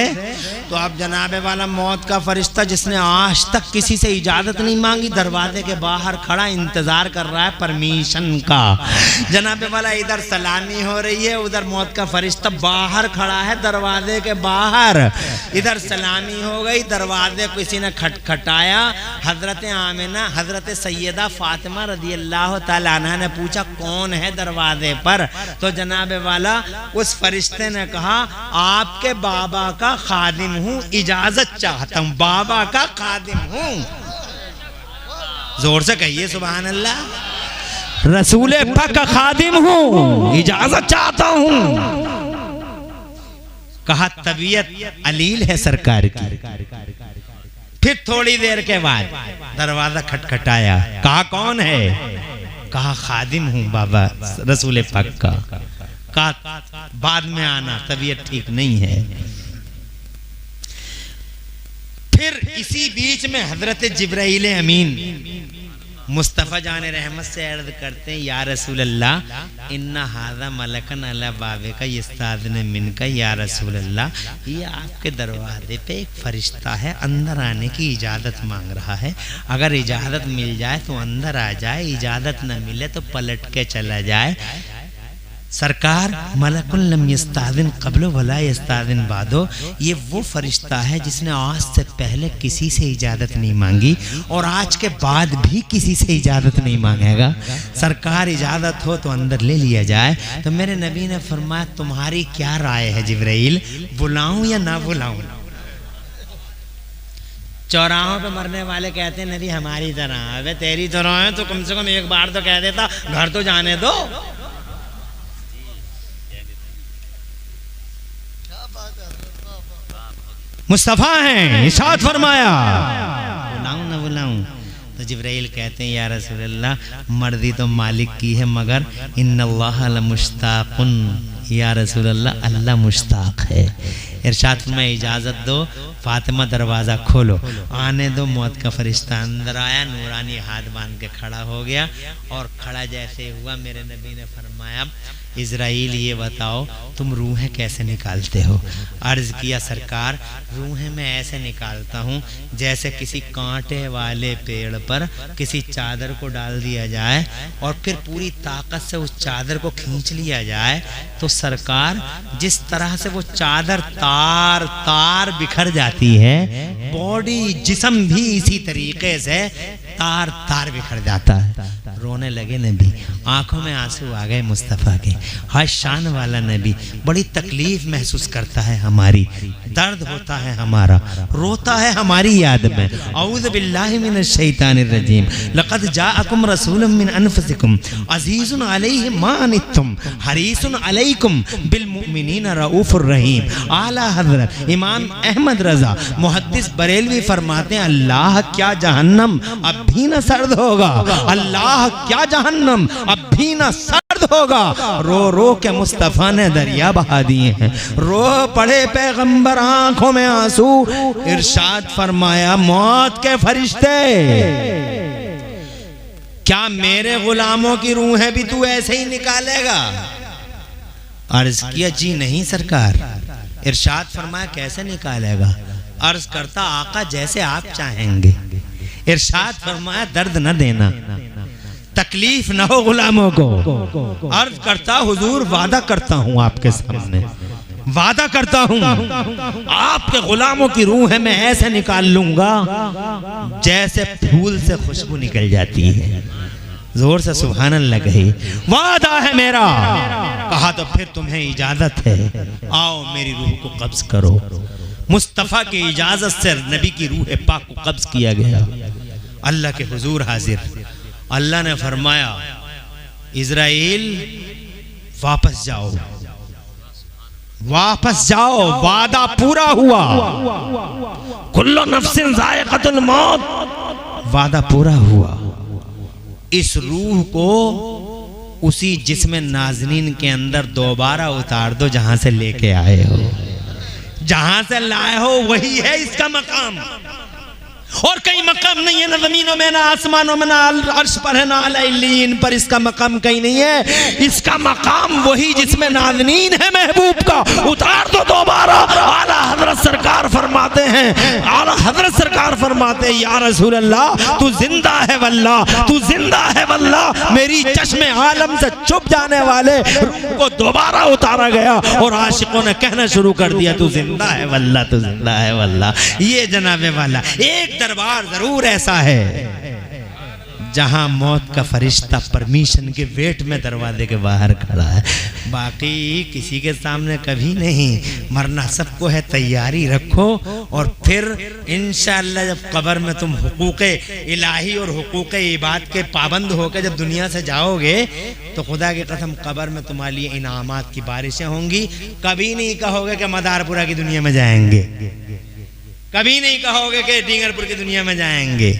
तो आप जनाबे वाला मौत का फरिश्ता जिसने आज तक किसी से इजाजत नहीं मांगी, दरवाजे के बाहर खड़ा इंतजार कर रहा है परमिशन का। जनाबे वाला इधर सलामी हो रही है, उधर मौत का फरिश्ता बाहर खड़ा है दरवाजे के बाहर, इधर सलामी हो गई, दरवाजे किसी ने खटखटाया, हजरत आमिना हजरत सैयदा फातिमा रदी अल्लाह तआला अन्हा ने पूछा कौन है दरवाजे पर, तो जनाबे वाला उस फरिश्ते ने कहा आपके बाबा का खादिम हूँ, इजाजत चाहता हूँ, बाबा का खादिम हूँ। जोर से कहिए सुभान अल्लाह।
रसूल पाक का खादिम हूँ, इजाजत चाहता हूँ।
कहा तबीयत अलील है सरकार की। फिर थोड़ी देर के बाद दरवाजा खटखटाया, कहा कौन है, कहा खादिम हूँ बाबा रसूल पाक का। बाद में आना, तबीयत ठीक नहीं है। फिर इसी बीच में हजरत जिब्राइल अमीन मुस्तफ़ा जाने रहमत से अर्ज करते हैं या रसूल अल्लाह इन्ना हाज़ा मलकन अला बाबे का यस्ताज़िन मिनका, या रसूल अल्लाह ये आपके दरवाजे पे एक फरिश्ता है, अंदर आने की इजाज़त मांग रहा है, अगर इजाज़त मिल जाए तो अंदर आ जाए, इजाज़त न मिले तो पलट के चला जाए। सरकार मलकुल लम यस्ताज़िन क़ब्लो वला यस्ताज़िन बादो, ये वो फरिश्ता है जिसने आज से पहले किसी से इजाज़त नहीं मांगी और आज के बाद भी किसी से इजाज़त नहीं मांगेगा। सरकार इजाज़त हो तो अंदर ले लिया जाए। तो मेरे नबी ने फरमाया तुम्हारी क्या राय है जिब्राइल, बुलाऊं या ना बुलाऊं? चौराहों पे मरने वाले कहते हैं नबी हमारी तरह, अबे तेरी तरह है तो कम से कम एक बार तो कह देता घर तो जाने दो।
मुस्तफा हैं, इरशाद फरमाया
बुलाऊं ना बुलाऊं? तो जिब्राइल कहते हैं या रसूल अल्लाह मर्जी तो मालिक की है, मगर इन्नल्लाह लमुश्ताकुन, या रसूल अल्लाह अल्लाह मुश्ताक है। इरशाद फरमाया इजाज़त दो, फातिमा दरवाज़ा खोलो, आने दो। मौत का फरिश्ता अंदर आया, नूरानी हाथ बांध के खड़ा हो गया और खड़ा जैसे हुआ मेरे नबी ने फरमाया इज़राइल ये बताओ तुम रूहें कैसे निकालते हो? अर्ज़ किया सरकार रूहें मैं ऐसे निकालता हूँ जैसे किसी कांटे वाले पेड़ पर किसी चादर को डाल दिया जाए और फिर पूरी ताकत से उस चादर को खींच लिया जाए, तो सरकार जिस तरह से वो चादर तार तार बिखर जाती है, बॉडी जिस्म भी इसी तरीके से तार तार बिखर जाता है। रोने लगे नबी, आंखों में आंसू आ गए मुस्तफ़ा के। हर शान वाला नबी बड़ी तकलीफ महसूस करता है, हमारी दर्द होता है, हमारा रोता है हमारी याद में। औज़ु बिल्लाहि मिनश शैतानिर रजीम, लक़द जाअकुम रसूलुम मिन अनफुसिकुम अज़ीज़ुन अलैहि मा अनित्तुम हरीसुन अलैकुम बिल मुमिनीना रऊफ़ुर रहीम। आला हज़रत इमाम अहमद रज़ा मुहद्दिस बरेलवी फरमाते हैं अल्लाह क्या जहन्नम अब भी न सर्द होगा, अल्लाह क्या जहन्नम अब भी न सर्द होगा। रो रो के मुस्तफ़ा ने दरिया बहा दिए हैं, रो पड़े पैगंबर आंखों में आंसू। इरशाद फरमाया मौत के फरिश्ते क्या मेरे गुलामों की रूहें भी तू ऐसे ही निकालेगा? अर्ज किया जी नहीं सरकार। इरशाद फरमाया कैसे निकालेगा? अर्ज करता आका जैसे आप चाहेंगे। इरशाद फरमाया दर्द न देना, तकलीफ न हो गुलामों को। अर्ज करता हुजूर वादा करता हूं आपके सामने, वादा करता हूं आपके गुलामों की रूह है मैं ऐसे निकाल लूंगा जैसे फूल से खुशबू निकल जाती है। जोर से सुभान अल्लाह कही, वादा है मेरा। कहा तो फिर तुम्हें इजाजत है, आओ मेरी रूह को कब्ज करो। मुस्तफ़ा की इजाजत से नबी की रूह पाक को कब्ज किया गया, अल्लाह के हुजूर हाजिर। अल्लाह ने फरमाया इज़राइल वापस जाओ,
वापस जाओ, वादा पूरा हुआ। कुल्लु नफ्सिन ज़ायक़तुल मौत, वादा पूरा हुआ। इस रूह को उसी जिस्म नाज़नीन के अंदर दोबारा उतार दो जहां से लेके आए हो। जहां से लाए हो वही है इसका मकाम, और कहीं मकाम नहीं है, ना जमीनों में, ना आसमानों में, ना अर्श पर है, ना अलैलीन पर इसका मकाम कहीं नहीं है। इसका मकाम वही जिसमें नाज़नीन है महबूब का, उतार दो दोबारा। आला हजरत सरकार फरमाते हैं, आला हजरत सरकार फरमाते हैं, या रसूल अल्लाह तू जिंदा है वल्लाह, तू जिंदा है वल्लाह। मेरी चश्मे आलम से छुप जाने वाले रूह को दोबारा उतारा गया और आशिकों ने कहना शुरू कर दिया, तू जिंदा है वल्लाह, तू जिंदा है वल्लाह। ये जनाबे वाला एक दरबार जरूर ऐसा है जहां मौत का फरिश्ता परमिशन के वेट में दरवाजे के बाहर खड़ा है, बाकी किसी के सामने कभी नहीं। मरना सबको है, तैयारी रखो। और फिर इंशाअल्लाह जब कब्र में तुम हुकूक़े इलाही और हुकूक़े इबाद के पाबंद होकर जब दुनिया से जाओगे तो खुदा की कसम कब्र में तुम्हारे लिए इनामात की बारिशें होंगी। कभी नहीं कहोगे कि मदारपुरा की दुनिया में जाएंगे, कभी नहीं कहोगे कि डींगरपुर की दुनिया में जाएंगे।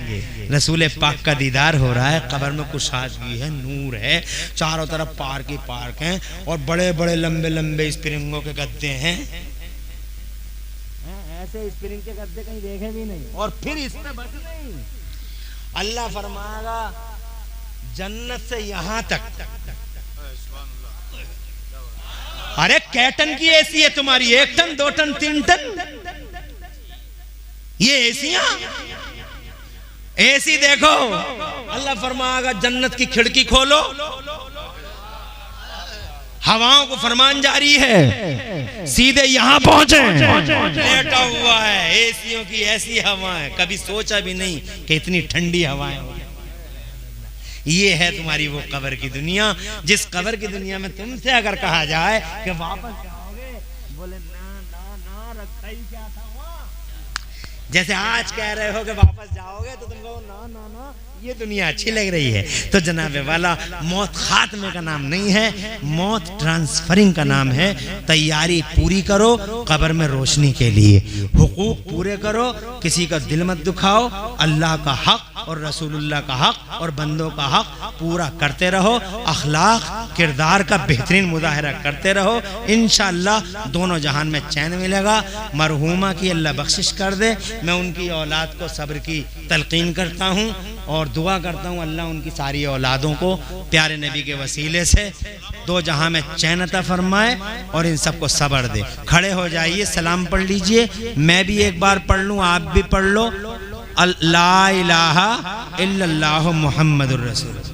रसूल पाक का दीदार हो रहा है, कब्र में कुशादगी है, नूर है, चारों तरफ पार्क ही पार्क हैं और बड़े बड़े लंबे लंबे स्प्रिंगों के गद्दे हैं। ऐसे स्प्रिंग के गद्दे कहीं देखे भी नहीं। और फिर इसमें बस नहीं, अल्लाह फरमाएगा जन्नत से यहां तक, अरे कै टन की एसी है तुम्हारी? 1 टन, 2 टन, 3 टन ये एसियां? एसी देखो, अल्लाह फरमाएगा जन्नत की खिड़की खोलो, हवाओं को फरमान जारी है सीधे यहां पहुंचे। लेटा हुआ है, एसियों की ऐसी हवाएं, कभी सोचा भी नहीं कि इतनी ठंडी हवाएं हो। ये है तुम्हारी वो कब्र की दुनिया, जिस कब्र की दुनिया में तुमसे अगर कहा जाए कि वापस जाओगे, बोले ना ना ना, रखा ही क्या था वहां। जैसे आज कह रहे हो कि वापस जाओगे तो तुम कहो ना ना ना, ये दुनिया अच्छी लग रही है। तो जनाबे वाला, मौत खात्मे का नाम नहीं है, मौत ट्रांसफरिंग का नाम है। तैयारी पूरी करो कब्र में रोशनी के लिए, हुकूक पूरे करो, किसी का दिल मत दुखाओ, अल्लाह का हक और रसूलुल्लाह का हक और बंदों का हक पूरा करते रहो, अखलाक किरदार का बेहतरीन मुजाहरा करते रहो। इंशाअल्लाह दोनों जहान में चैन मिलेगा। मरहूमा की अल्लाह बख्शिश कर दे। मैं उनकी औलाद को सब्र की तलकीन करता हूँ और दुआ करता हूँ अल्लाह उनकी सारी औलादों को प्यारे नबी के वसीले से दो जहां में चैन अता फरमाए और इन सबको सब्र दे। खड़े हो जाइए, सलाम पढ़ लीजिए, मैं भी एक बार पढ़ लूँ, आप भी पढ़ लो। ला इलाहा इल्लल्लाहु मुहम्मदुर रसूल।